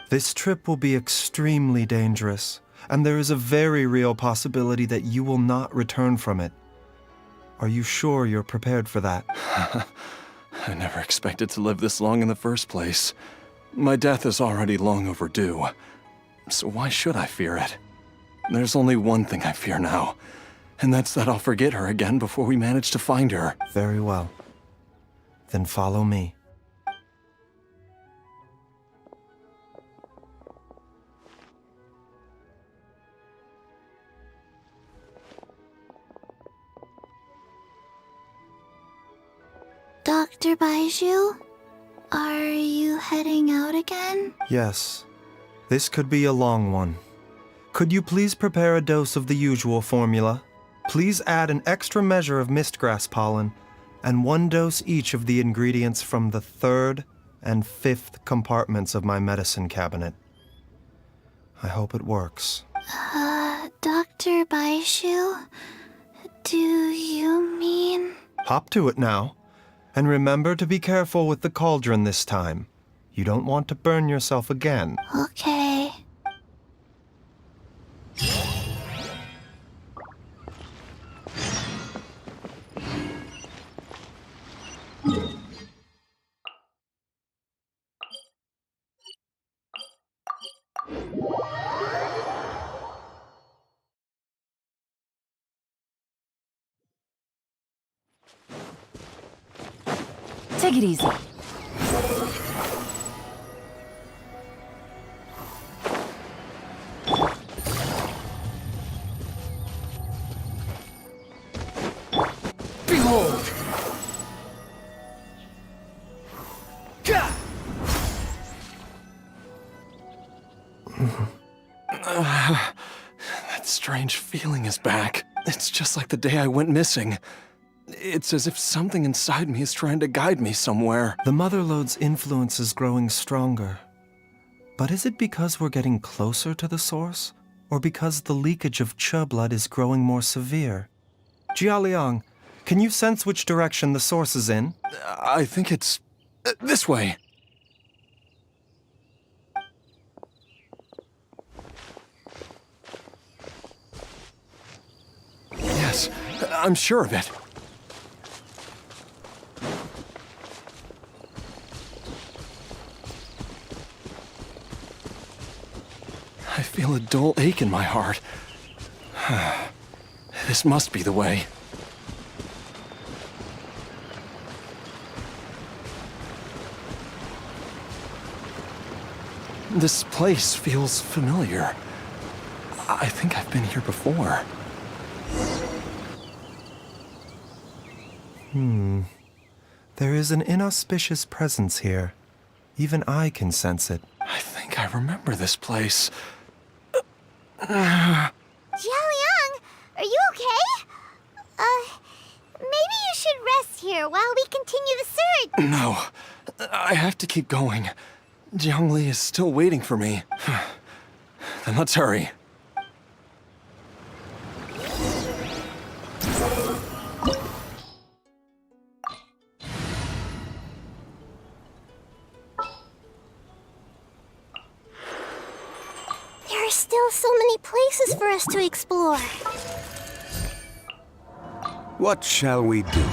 This trip will be extremely dangerous, and there is a very real possibility that you will not return from it. Are you sure you're prepared for that? I never expected to live this long in the first place. My death is already long overdue. So why should I fear it? There's only one thing I fear now, and that's that I'll forget her again before we manage to find her. Very well. Then follow me. Dr. Baizhu, are you heading out again? Yes. This could be a long one. Could you please prepare a dose of the usual formula? Please add an extra measure of mistgrass pollen, and 1 dose each of the ingredients from the 3rd and 5th compartments of my medicine cabinet. I hope it works. Dr. Baizhu? Do you mean... Hop to it now. And remember to be careful with the cauldron this time. You don't want to burn yourself again. Okay. Take it easy. Behold! That strange feeling is back. It's just like the day I went missing. It's as if something inside me is trying to guide me somewhere. The Motherlode's influence is growing stronger. But is it because we're getting closer to the source? Or because the leakage of Che blood is growing more severe? Jialiang, can you sense which direction the source is in? I think it's... this way. Yes, I'm sure of it. I feel a dull ache in my heart. This must be the way. This place feels familiar. I think I've been here before. There is an inauspicious presence here. Even I can sense it. I think I remember this place. Jialiang, are you okay? Maybe you should rest here while we continue the search. No, I have to keep going. Jiangli is still waiting for me. Then let's hurry. There are still so many places for us to explore. What shall we do?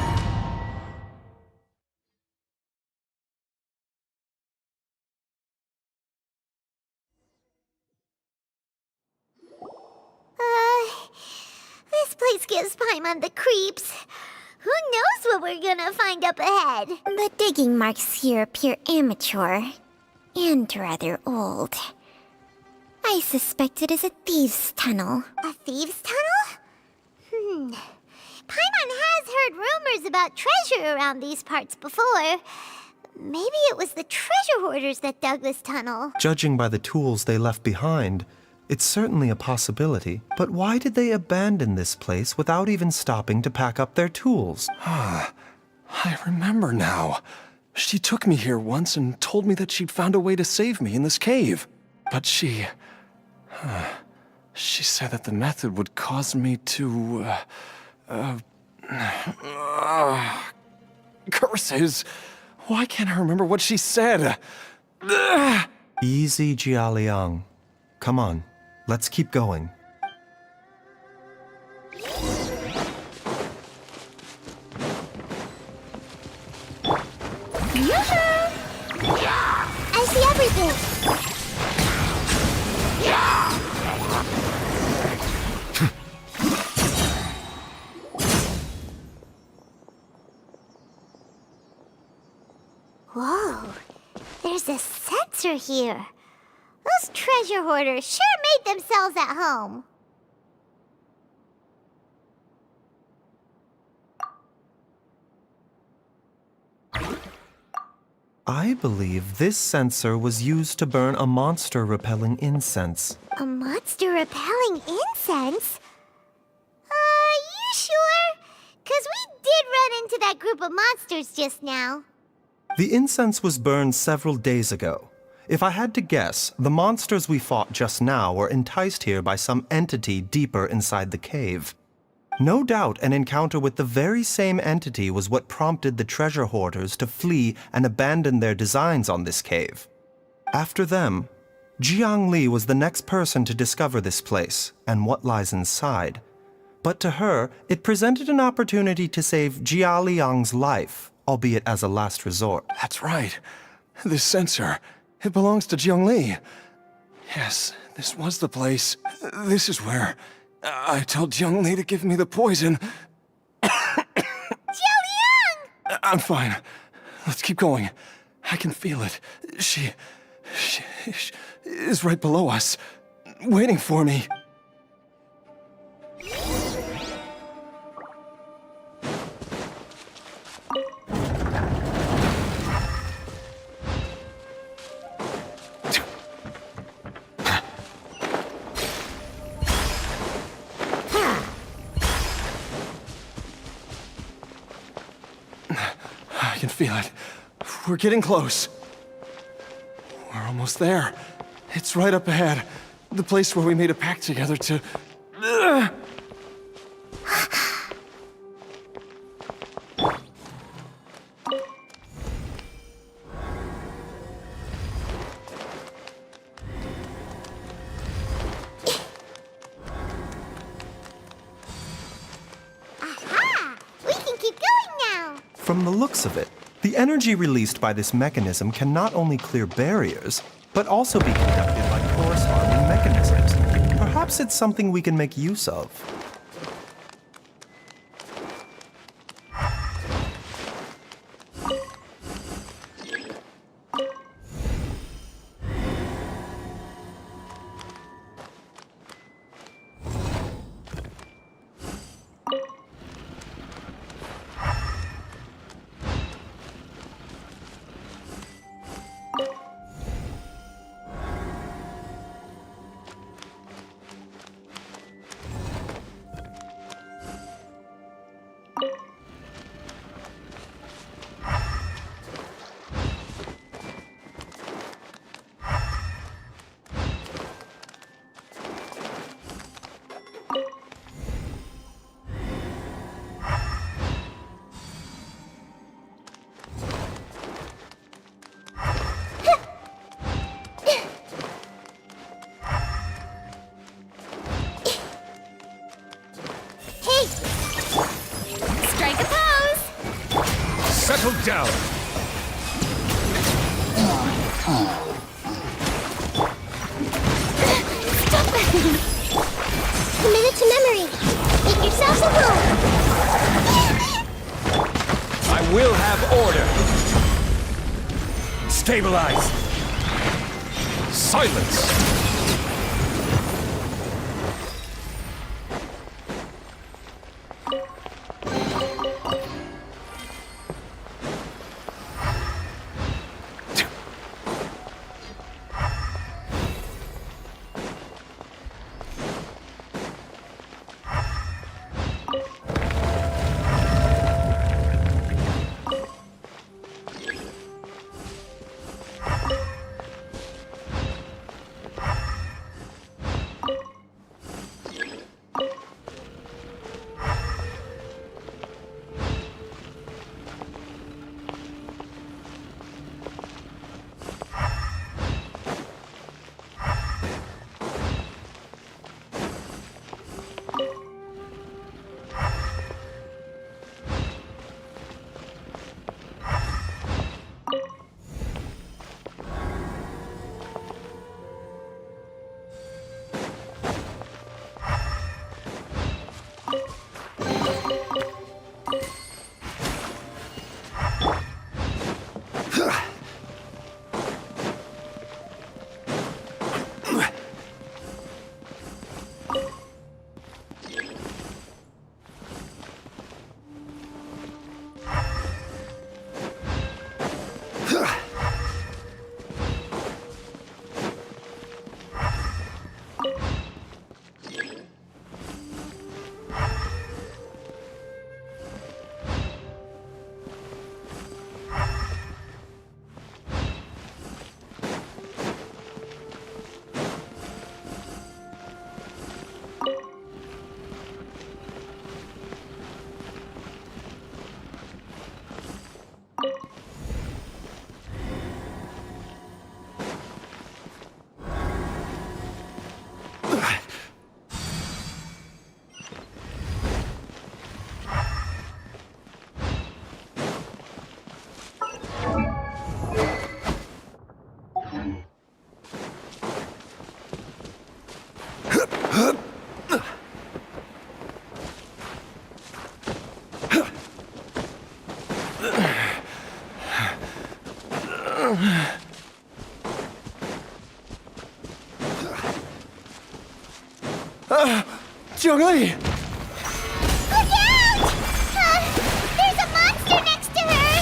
This place gives Paimon the creeps. Who knows what we're gonna find up ahead? The digging marks here appear amateur and rather old. I suspect it is a thieves' tunnel. A thieves' tunnel? Paimon has heard rumors about treasure around these parts before. Maybe it was the treasure hoarders that dug this tunnel. Judging by the tools they left behind, it's certainly a possibility. But why did they abandon this place without even stopping to pack up their tools? I remember now. She took me here once and told me that she'd found a way to save me in this cave. But she said that the method would cause me to, curses. Why can't I remember what she said? Easy, Jialiang. Come on, let's keep going. I see everything. Whoa, there's a sensor here. Those treasure hoarders sure made themselves at home. I believe this sensor was used to burn a monster-repelling incense. A monster repelling incense? You sure? 'Cause we did run happened to that group of monsters just now? The incense was burned several days ago. If I had to guess, the monsters we fought just now were enticed here by some entity deeper inside the cave. No doubt an encounter with the very same entity was what prompted the treasure hoarders to flee and abandon their designs on this cave. After them, Jiang Li was the next person to discover this place and what lies inside. But to her, it presented an opportunity to save Jia Liang's life, albeit as a last resort. That's right. This censer, it belongs to Jiang Li. Yes, this was the place. This is where I told Jiang Li to give me the poison. Jiao Liang! I'm fine. Let's keep going. I can feel it. She is right below us, waiting for me. I can feel it. We're getting close. We're almost there. It's right up ahead. The place where we made a pact together to... Aha! We can keep going now! From the looks of it, the energy released by this mechanism can not only clear barriers, but also be conducted by corresponding mechanisms. Perhaps it's something we can make use of. Strike a pose! Settle down! Stop it! Commit it to memory! Make yourselves at home! I will have order! Stabilize! Silence! Jiangli! Look out! There's a monster next to her!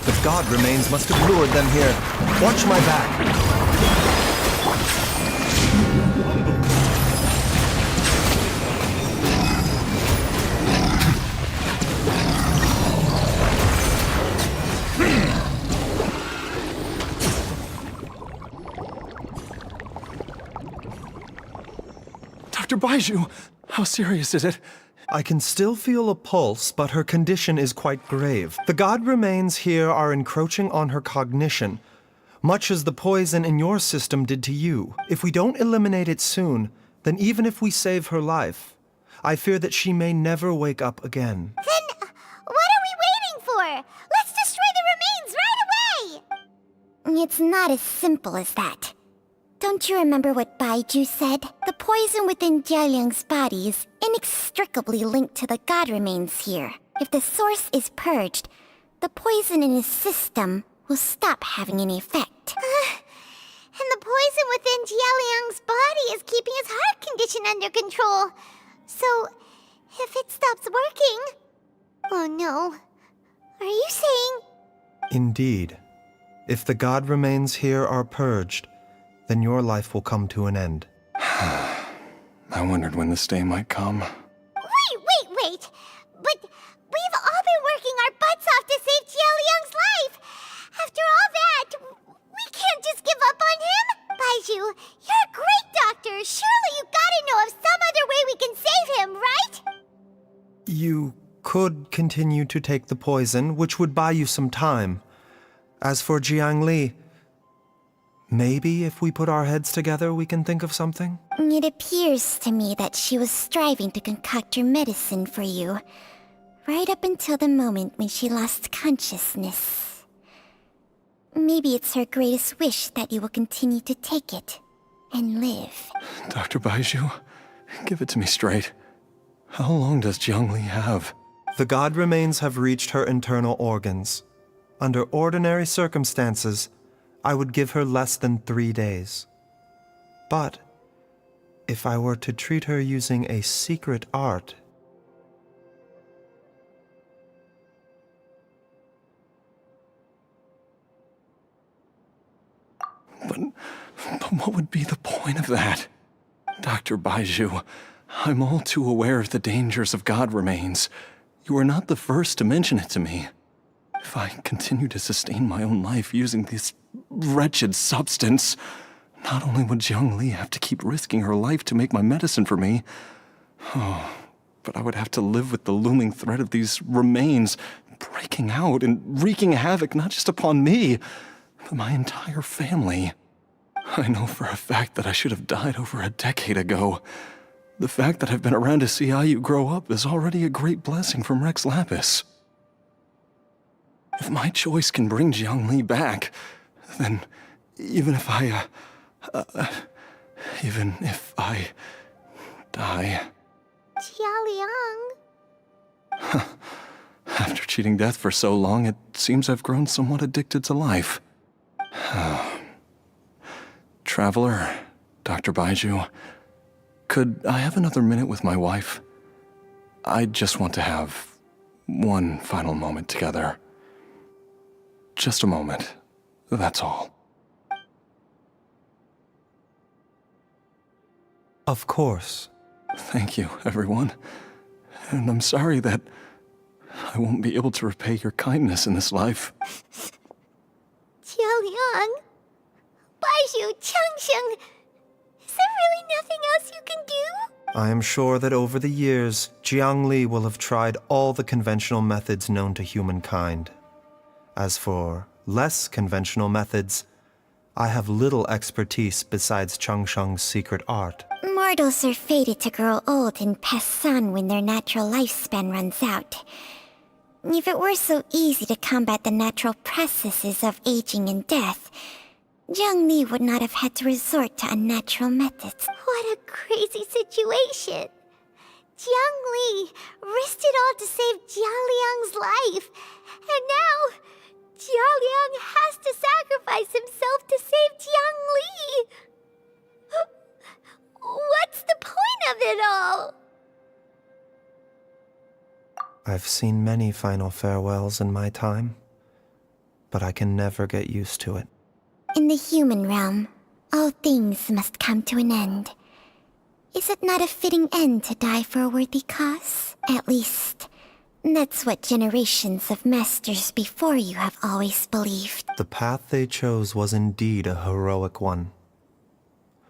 The god remains must have lured them here. Watch my back. Dr. Baizhu, how serious is it? I can still feel a pulse, but her condition is quite grave. The god remains here are encroaching on her cognition, much as the poison in your system did to you. If we don't eliminate it soon, then even if we save her life, I fear that she may never wake up again. Then what are we waiting for? Let's destroy the remains right away! It's not as simple as that. Don't you remember what Baizhu said? The poison within Jialiang's body is inextricably linked to the god remains here. If the source is purged, the poison in his system will stop having any effect. And the poison within Jialiang's body is keeping his heart condition under control. So, if it stops working... Oh no. Are you saying... Indeed. If the god remains here are purged, then your life will come to an end. I wondered when this day might come. Wait! But we've all been working our butts off to save Jialiang's life! After all that, we can't just give up on him! Baizhu, you're a great doctor! Surely you gotta know of some other way we can save him, right? You could continue to take the poison, which would buy you some time. As for Jiangli, maybe if we put our heads together, we can think of something? It appears to me that she was striving to concoct your medicine for you, right up until the moment when she lost consciousness. Maybe it's her greatest wish that you will continue to take it and live. Dr. Baizhu, give it to me straight. How long does Jiangli have? The god remains have reached her internal organs. Under ordinary circumstances, I would give her less than 3 days. But if I were to treat her using a secret art... But what would be the point of that? Dr. Baizhu, I'm all too aware of the dangers of god remains. You are not the first to mention it to me. If I continue to sustain my own life using this wretched substance, not only would Jiangli have to keep risking her life to make my medicine for me, but I would have to live with the looming threat of these remains breaking out and wreaking havoc not just upon me, but my entire family. I know for a fact that I should have died over a decade ago. The fact that I've been around to see how you grow up is already a great blessing from Rex Lapis. If my choice can bring Jiangli back, then even if I die... Jialiang... After cheating death for so long, it seems I've grown somewhat addicted to life. Traveler, Dr. Baizhu, could I have another minute with my wife? I just want to have one final moment together. Just a moment, that's all. Of course. Thank you, everyone. And I'm sorry that I won't be able to repay your kindness in this life. Jialiang... Baizhu, Changsheng... Is there really nothing else you can do? I am sure that over the years, Jiangli will have tried all the conventional methods known to humankind. As for less conventional methods, I have little expertise besides Changsheng's secret art. Mortals are fated to grow old and pass on when their natural lifespan runs out. If it were so easy to combat the natural processes of aging and death, Jiangli would not have had to resort to unnatural methods. What a crazy situation. Jiangli risked it all to save Jialiang's life. And now, Jialiang has to sacrifice himself to save Jiangli. What's the point of it all? I've seen many final farewells in my time, but I can never get used to it. In the human realm, all things must come to an end. Is it not a fitting end to die for a worthy cause? At least, that's what generations of masters before you have always believed. The path they chose was indeed a heroic one.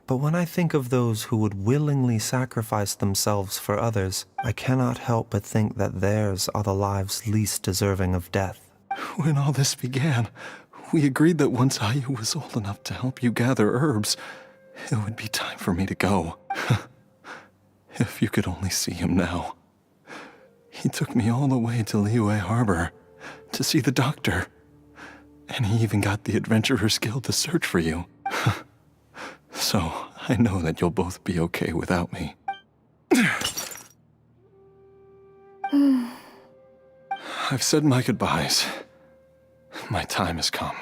But when I think of those who would willingly sacrifice themselves for others, I cannot help but think that theirs are the lives least deserving of death. When all this began, we agreed that once Ayu was old enough to help you gather herbs, it would be time for me to go. If you could only see him now. He took me all the way to Liyue Harbor to see the doctor. And he even got the Adventurers Guild to search for you. So, I know that you'll both be okay without me. I've said my goodbyes. My time has come.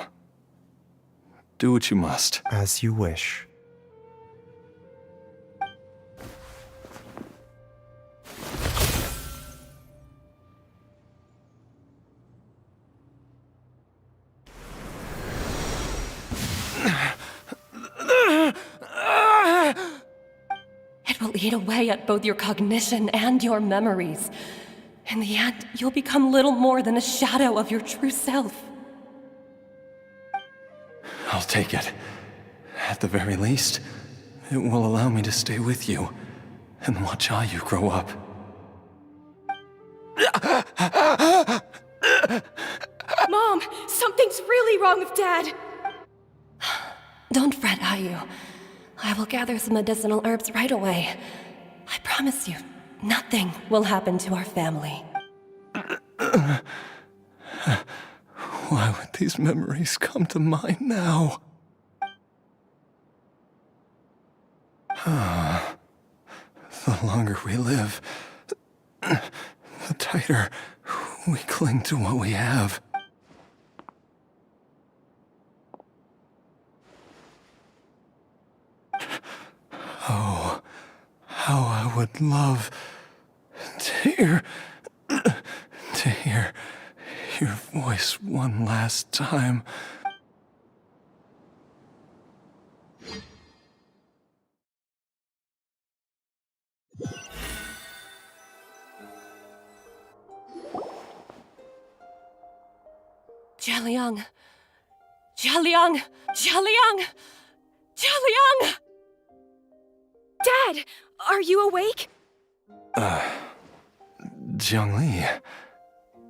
Do what you must. As you wish. It will eat away at both your cognition and your memories. In the end, you'll become little more than a shadow of your true self. I'll take it. At the very least, it will allow me to stay with you and watch Ayu grow up. Mom, something's really wrong with Dad. Don't fret, Ayu. I will gather some medicinal herbs right away. I promise you, nothing will happen to our family. Why would these memories come to mind now? The longer we live, the tighter we cling to what we have. Oh, how I would love to hear your voice one last time. Jialiang! Jialiang! Jialiang! Jialiang! Dad, are you awake? Jiangli,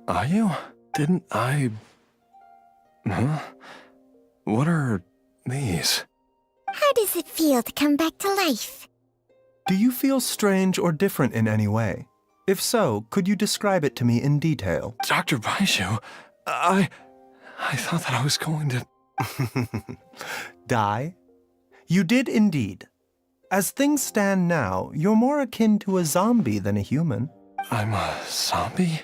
are you? Didn't I... Huh? What are these? How does it feel to come back to life? Do you feel strange or different in any way? If so, could you describe it to me in detail? Dr. Baizhu, I thought that I was going to... Die? You did indeed. As things stand now, you're more akin to a zombie than a human. I'm a zombie?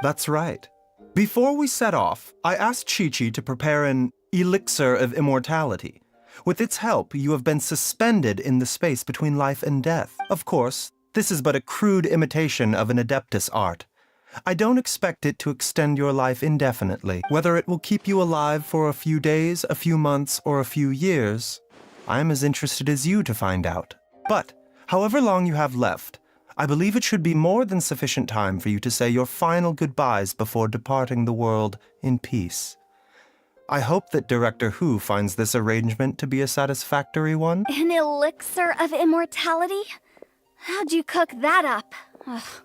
That's right. Before we set off, I asked Chi-Chi to prepare an elixir of immortality. With its help, you have been suspended in the space between life and death. Of course, this is but a crude imitation of an Adeptus art. I don't expect it to extend your life indefinitely. Whether it will keep you alive for a few days, a few months, or a few years, I'm as interested as you to find out. But, however long you have left, I believe it should be more than sufficient time for you to say your final goodbyes before departing the world in peace. I hope that Director Hu finds this arrangement to be a satisfactory one. An elixir of immortality? How'd you cook that up? Ugh.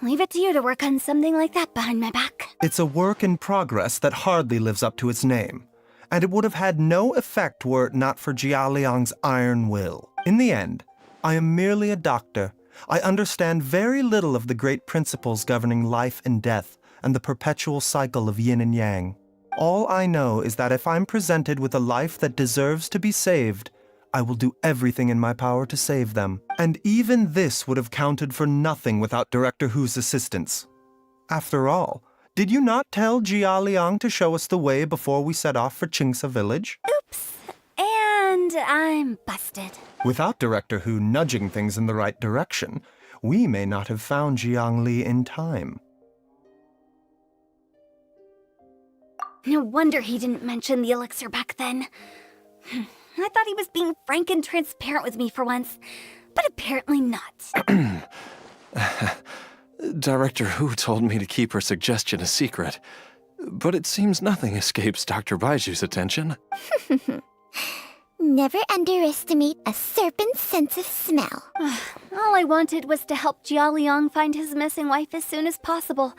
Leave it to you to work on something like that behind my back. It's a work in progress that hardly lives up to its name, and it would have had no effect were it not for Jialiang's iron will. In the end, I am merely a doctor. I understand very little of the great principles governing life and death and the perpetual cycle of yin and yang. All I know is that if I'm presented with a life that deserves to be saved, I will do everything in my power to save them. And even this would have counted for nothing without Director Hu's assistance. After all, Did you not tell Jia Liang to show us the way before we set off for Qingsa village? Oops. And I'm busted. Without Director Hu nudging things in the right direction, we may not have found Jiang Li in time. No wonder he didn't mention the elixir back then. I thought he was being frank and transparent with me for once, but apparently not. Director Hu told me to keep her suggestion a secret, but it seems nothing escapes Dr. Baizhu's attention. Never underestimate a serpent's sense of smell. All I wanted was to help Jia Liang find his missing wife as soon as possible,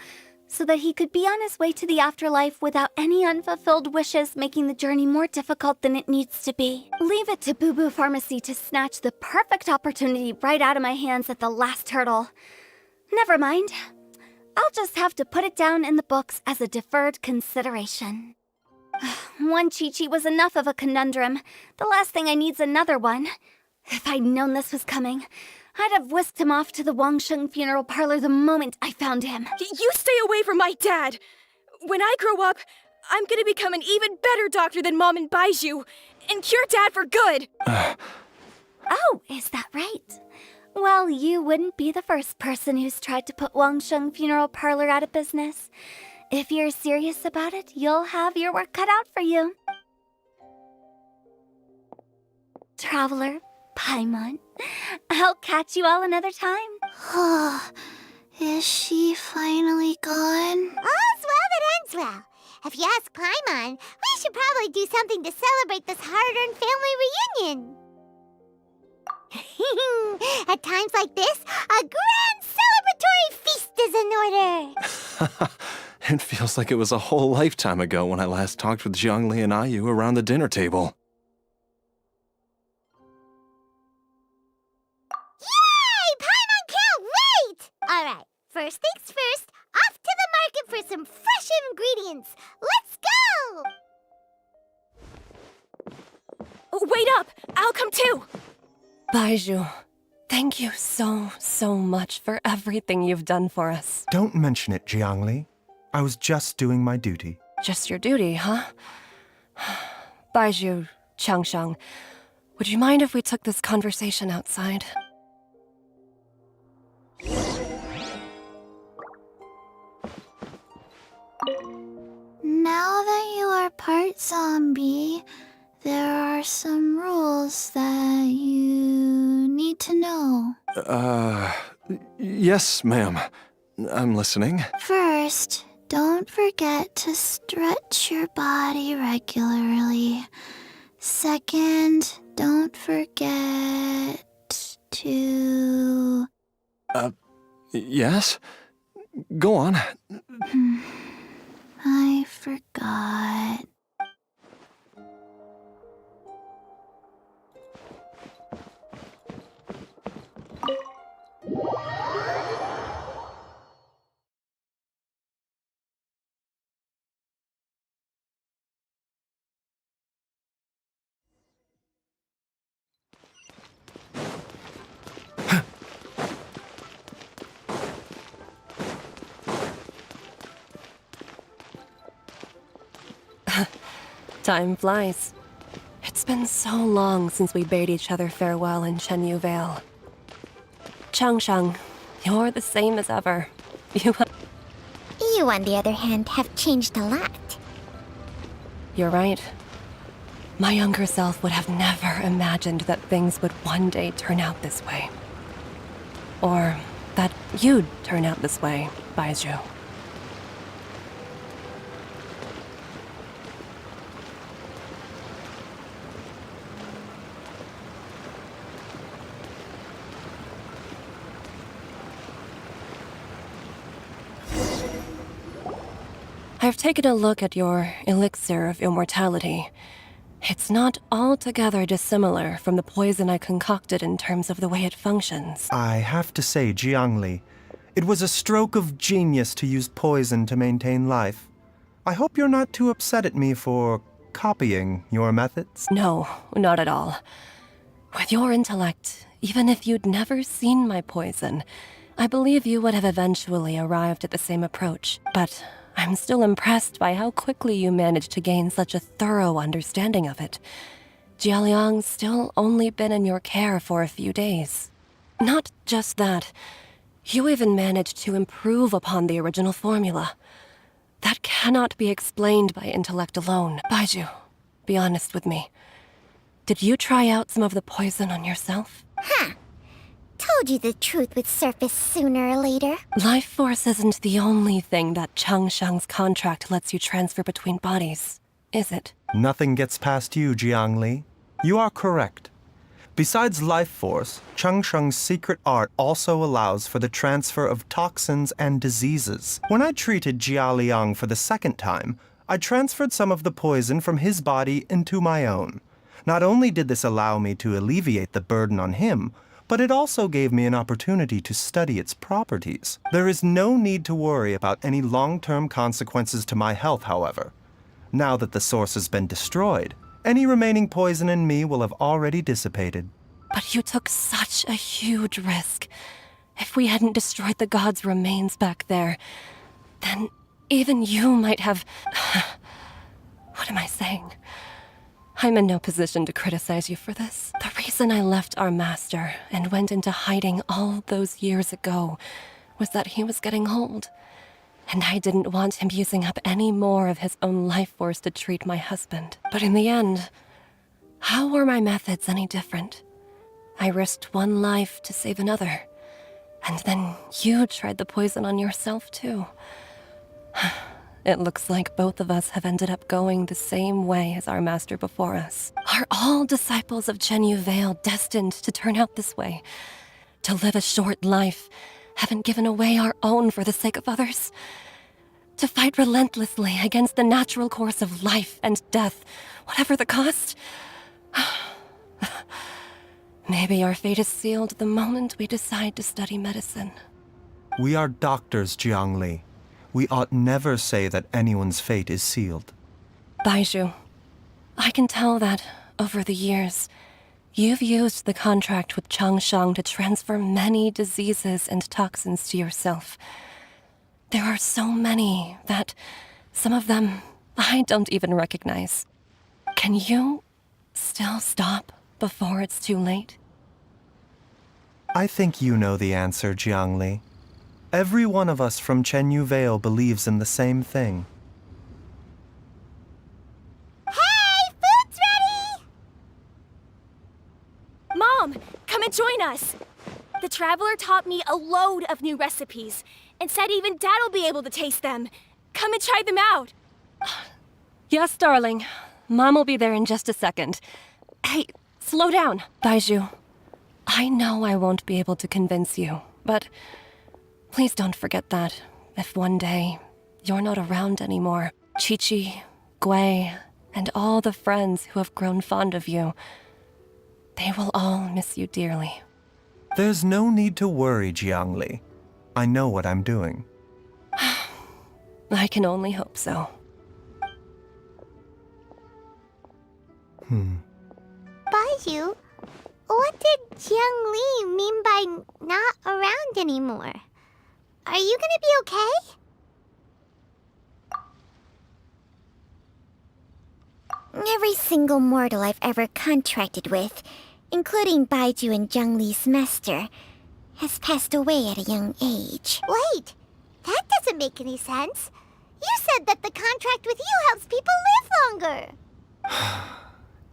so that he could be on his way to the afterlife without any unfulfilled wishes making the journey more difficult than it needs to be. Leave it to Boo Boo Pharmacy to snatch the perfect opportunity right out of my hands at the last hurdle. Never mind. I'll just have to put it down in the books as a deferred consideration. One Chi-Chi was enough of a conundrum. The last thing I need's another one. If I'd known this was coming, I'd have whisked him off to the Wangsheng funeral parlor the moment I found him. You stay away from my dad! When I grow up, I'm gonna become an even better doctor than Mom and Baizhu, and cure Dad for good! Oh, is that right? Well, you wouldn't be the first person who's tried to put Wangsheng funeral parlor out of business. If you're serious about it, you'll have your work cut out for you. Traveler, Paimon, I'll catch you all another time. Is she finally gone? All's well that ends well. If you ask Paimon, we should probably do something to celebrate this hard-earned family reunion. At times like this, a grand celebratory feast is in order. It feels like it was a whole lifetime ago when I last talked with Jiangli and Ayu around the dinner table. Yay! Paimon can't wait! Alright, first things first, off to the market for some fresh ingredients. Let's go! Wait up! I'll come too! Baizhu, thank you so much for everything you've done for us. Don't mention it, Jiangli. I was just doing my duty. Just your duty, huh? Baizhu, Changsheng, would you mind if we took this conversation outside? Now that you are part zombie, there are some rules that you need to know. Yes, ma'am. I'm listening. First, don't forget to stretch your body regularly. Second, don't forget to... Yes? Go on. I forgot. Time flies. It's been so long since we bade each other farewell in Chenyu Vale. Changsheng, you're the same as ever. You, on the other hand, have changed a lot. You're right. My younger self would have never imagined that things would one day turn out this way. Or that you'd turn out this way, Baizhu. I've taken a look at your elixir of immortality. It's not altogether dissimilar from the poison I concocted in terms of the way it functions. I have to say, Jiangli, it was a stroke of genius to use poison to maintain life. I hope you're not too upset at me for copying your methods. No, not at all. With your intellect, even if you'd never seen my poison, I believe you would have eventually arrived at the same approach. But I'm still impressed by how quickly you managed to gain such a thorough understanding of it. Jialiang's still only been in your care for a few days. Not just that, you even managed to improve upon the original formula. That cannot be explained by intellect alone. Baizhu, be honest with me. Did you try out some of the poison on yourself? Huh. Told you the truth would surface sooner or later. Life force isn't the only thing that Changsheng's contract lets you transfer between bodies, is it? Nothing gets past you, Jiangli. You are correct. Besides life force, Changsheng's secret art also allows for the transfer of toxins and diseases. When I treated Jialiang for the second time, I transferred some of the poison from his body into my own. Not only did this allow me to alleviate the burden on him, but it also gave me an opportunity to study its properties. There is no need to worry about any long-term consequences to my health, however. Now that the source has been destroyed, any remaining poison in me will have already dissipated. But you took such a huge risk. If we hadn't destroyed the god's remains back there, then even you might have... What am I saying? I'm in no position to criticize you for this. The reason I left our master and went into hiding all those years ago was that he was getting old. And I didn't want him using up any more of his own life force to treat my husband. But in the end, how were my methods any different? I risked one life to save another. And then you tried the poison on yourself too. It looks like both of us have ended up going the same way as our master before us. Are all disciples of Chenyu Vale destined to turn out this way? To live a short life, having given away our own for the sake of others? To fight relentlessly against the natural course of life and death, whatever the cost? Maybe our fate is sealed the moment we decide to study medicine. We are doctors, Jiangli. We ought never say that anyone's fate is sealed. Baizhu, I can tell that, over the years, you've used the contract with Changsheng to transfer many diseases and toxins to yourself. There are so many that, some of them, I don't even recognize. Can you still stop before it's too late? I think you know the answer, Jiangli. Every one of us from Chenyu Vale believes in the same thing. Hey, food's ready! Mom, come and join us. The Traveler taught me a load of new recipes and said even Dad will be able to taste them. Come and try them out. Yes, darling. Mom will be there in just a second. Hey, slow down. Baizhu, I know I won't be able to convince you, but please don't forget that if one day you're not around anymore, Chi-Chi, Gui, and all the friends who have grown fond of you, they will all miss you dearly. There's no need to worry, Jiangli. I know what I'm doing. I can only hope so. Baizhu, what did Jiang Li mean by not around anymore? Are you gonna be okay? Every single mortal I've ever contracted with, including Baizhu and Jiang Li's master, has passed away at a young age. Wait, that doesn't make any sense. You said that the contract with you helps people live longer.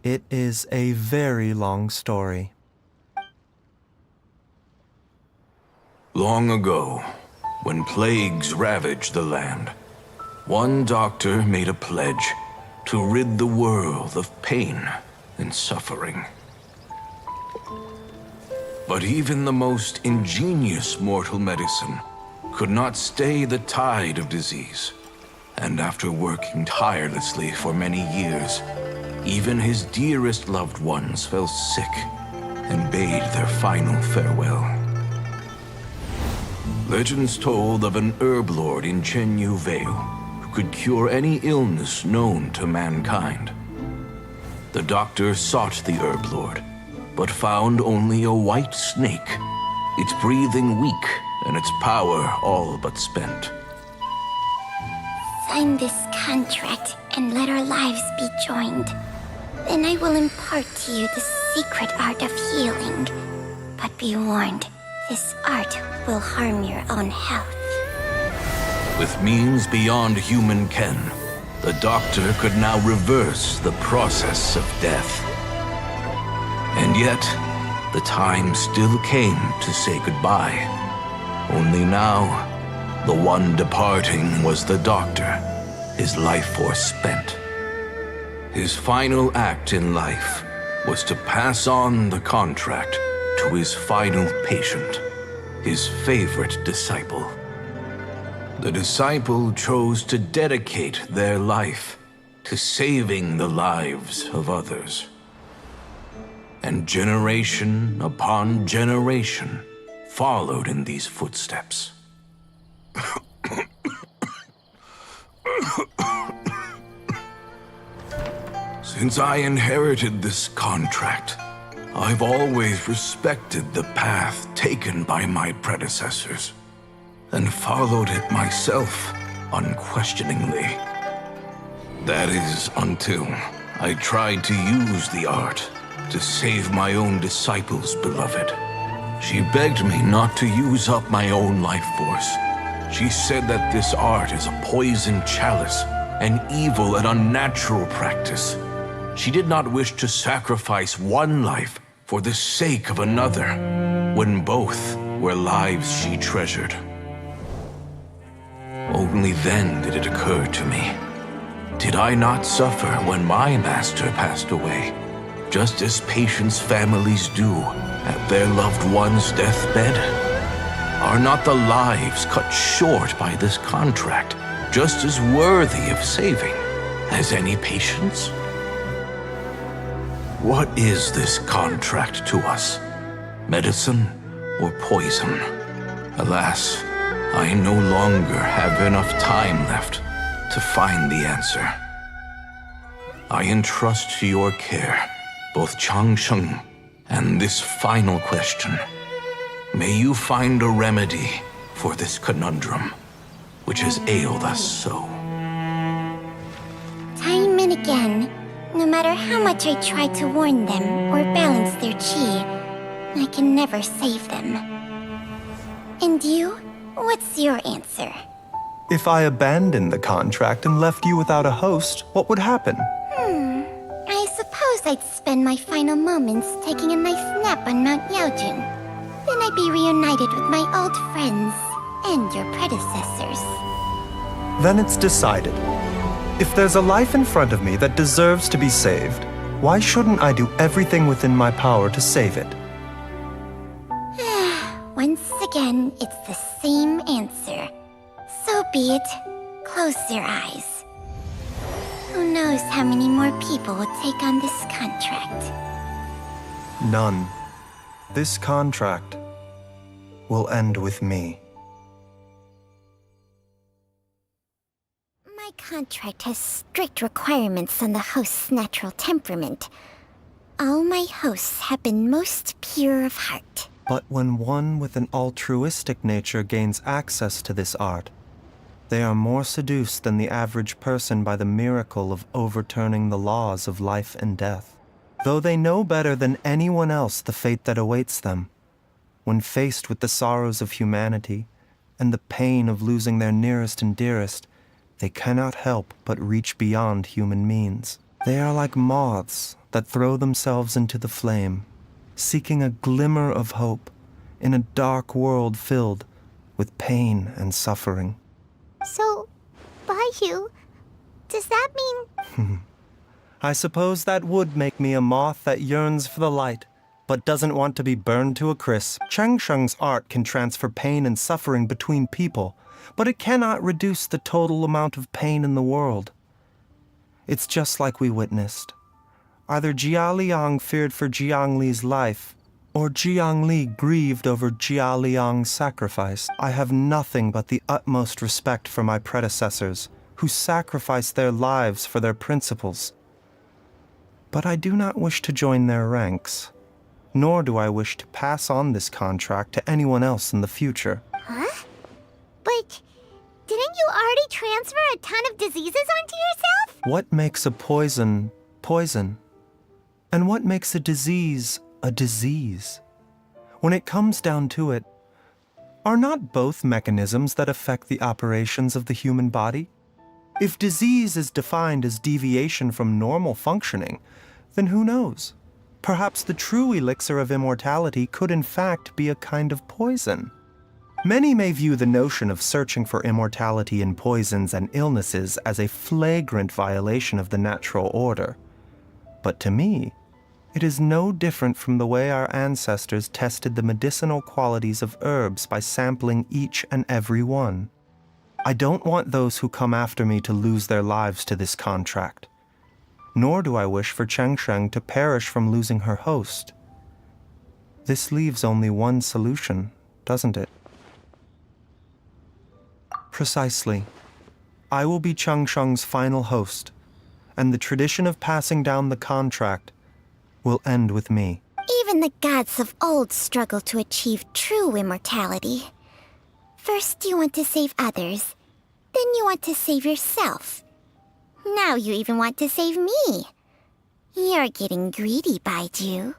It is a very long story. Long ago, when plagues ravaged the land, one doctor made a pledge to rid the world of pain and suffering. But even the most ingenious mortal medicine could not stay the tide of disease. And after working tirelessly for many years, even his dearest loved ones fell sick and bade their final farewell. Legends told of an herb lord in Chenyu Vale who could cure any illness known to mankind. The doctor sought the herb lord, but found only a white snake, its breathing weak and its power all but spent. sign this contract and let our lives be joined, then I will impart to you the secret art of healing. But be warned, this art will harm your own health. With means beyond human ken, the doctor could now reverse the process of death. And yet, the time still came to say goodbye. Only now, the one departing was the doctor, his life force spent. His final act in life was to pass on the contract to his final patient, his favorite disciple. The disciple chose to dedicate their life to saving the lives of others. And generation upon generation followed in these footsteps. Since I inherited this contract, I've always respected the path taken by my predecessors, and followed it myself unquestioningly. That is until I tried to use the art to save my own disciple's beloved. She begged me not to use up my own life force. She said that this art is a poison chalice, an evil and unnatural practice. She did not wish to sacrifice one life for the sake of another, when both were lives she treasured. Only then did it occur to me. Did I not suffer when my master passed away, just as patients' families do at their loved one's deathbed? Are not the lives cut short by this contract just as worthy of saving as any patient's? What is this contract to us? Medicine or poison? Alas, I no longer have enough time left to find the answer. I entrust to your care both Changsheng and this final question. May you find a remedy for this conundrum, which has ailed us so. Time and again, no matter how much I try to warn them or balance their chi, I can never save them. And you? What's your answer? If I abandoned the contract and left you without a host, what would happen? I suppose I'd spend my final moments taking a nice nap on Mount Yaojun. Then I'd be reunited with my old friends and your predecessors. Then it's decided. If there's a life in front of me that deserves to be saved, why shouldn't I do everything within my power to save it? Once again, it's the same answer. So be it. Close your eyes. Who knows how many more people will take on this contract? None. This contract will end with me. My contract has strict requirements on the host's natural temperament. All my hosts have been most pure of heart. But when one with an altruistic nature gains access to this art, they are more seduced than the average person by the miracle of overturning the laws of life and death. Though they know better than anyone else the fate that awaits them, when faced with the sorrows of humanity and the pain of losing their nearest and dearest, they cannot help but reach beyond human means. They are like moths that throw themselves into the flame, seeking a glimmer of hope in a dark world filled with pain and suffering. So, Baizhu, does that mean... I suppose that would make me a moth that yearns for the light, but doesn't want to be burned to a crisp. Changsheng's art can transfer pain and suffering between people, but it cannot reduce the total amount of pain in the world. It's just like we witnessed. Either Jia Liang feared for Jiang Li's life, or Jiang Li grieved over Jia Liang's sacrifice. I have nothing but the utmost respect for my predecessors, who sacrificed their lives for their principles. But I do not wish to join their ranks, nor do I wish to pass on this contract to anyone else in the future. Huh? But didn't you already transfer a ton of diseases onto yourself? What makes a poison poison? And what makes a disease a disease? When it comes down to it, are not both mechanisms that affect the operations of the human body? If disease is defined as deviation from normal functioning, then who knows? Perhaps the true elixir of immortality could in fact be a kind of poison. Many may view the notion of searching for immortality in poisons and illnesses as a flagrant violation of the natural order. But to me, it is no different from the way our ancestors tested the medicinal qualities of herbs by sampling each and every one. I don't want those who come after me to lose their lives to this contract. Nor do I wish for Cheng Sheng to perish from losing her host. This leaves only one solution, doesn't it? Precisely. I will be Cheng Sheng's final host, and the tradition of passing down the contract will end with me. Even the gods of old struggle to achieve true immortality. First you want to save others, then you want to save yourself. Now you even want to save me. You're getting greedy, Baizhu.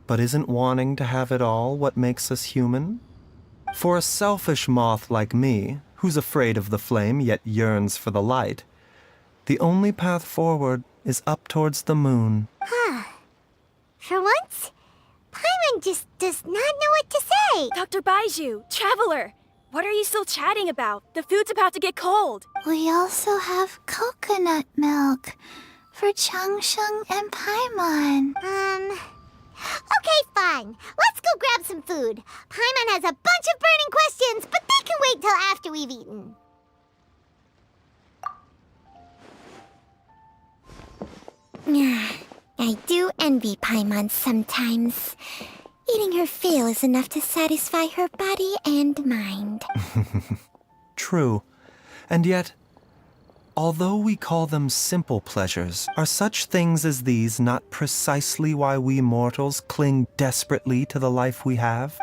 But isn't wanting to have it all what makes us human? For a selfish moth like me, who's afraid of the flame yet yearns for the light, the only path forward is up towards the moon. For once, Paimon just does not know what to say. Dr. Baizhu, Traveler, what are you still chatting about? The food's about to get cold. We also have coconut milk for Changsheng and Paimon. Okay, fine. Let's go grab some food. Paimon has a bunch of burning questions, but they can wait till after we've eaten. I do envy Paimon sometimes. Eating her fill is enough to satisfy her body and mind. True. And yet, although we call them simple pleasures, are such things as these not precisely why we mortals cling desperately to the life we have?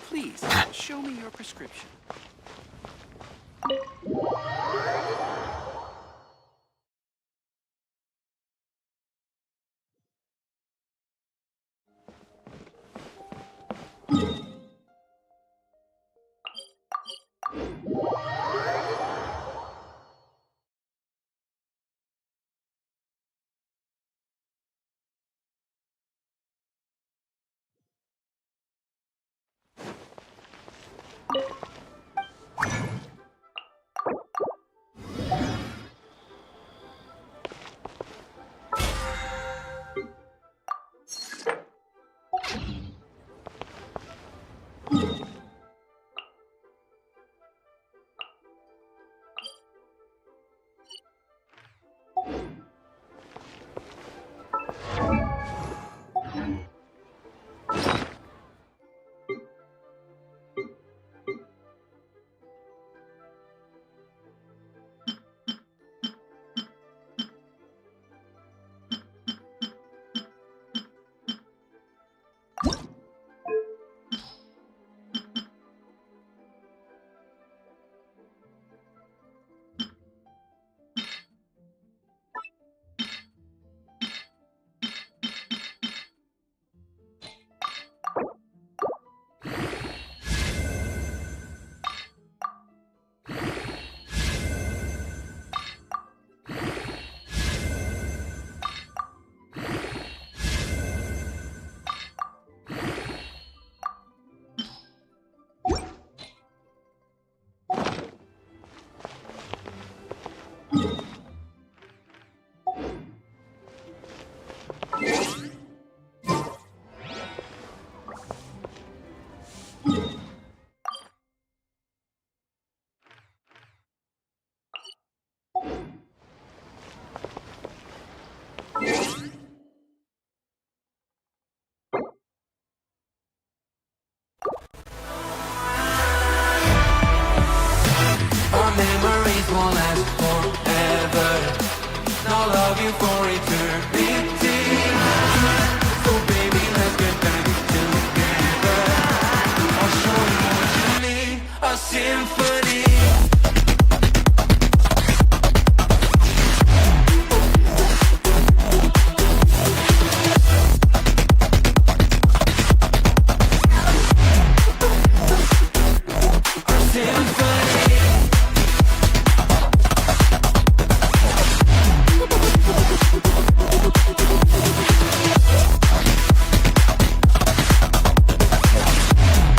Please, show me your prescription.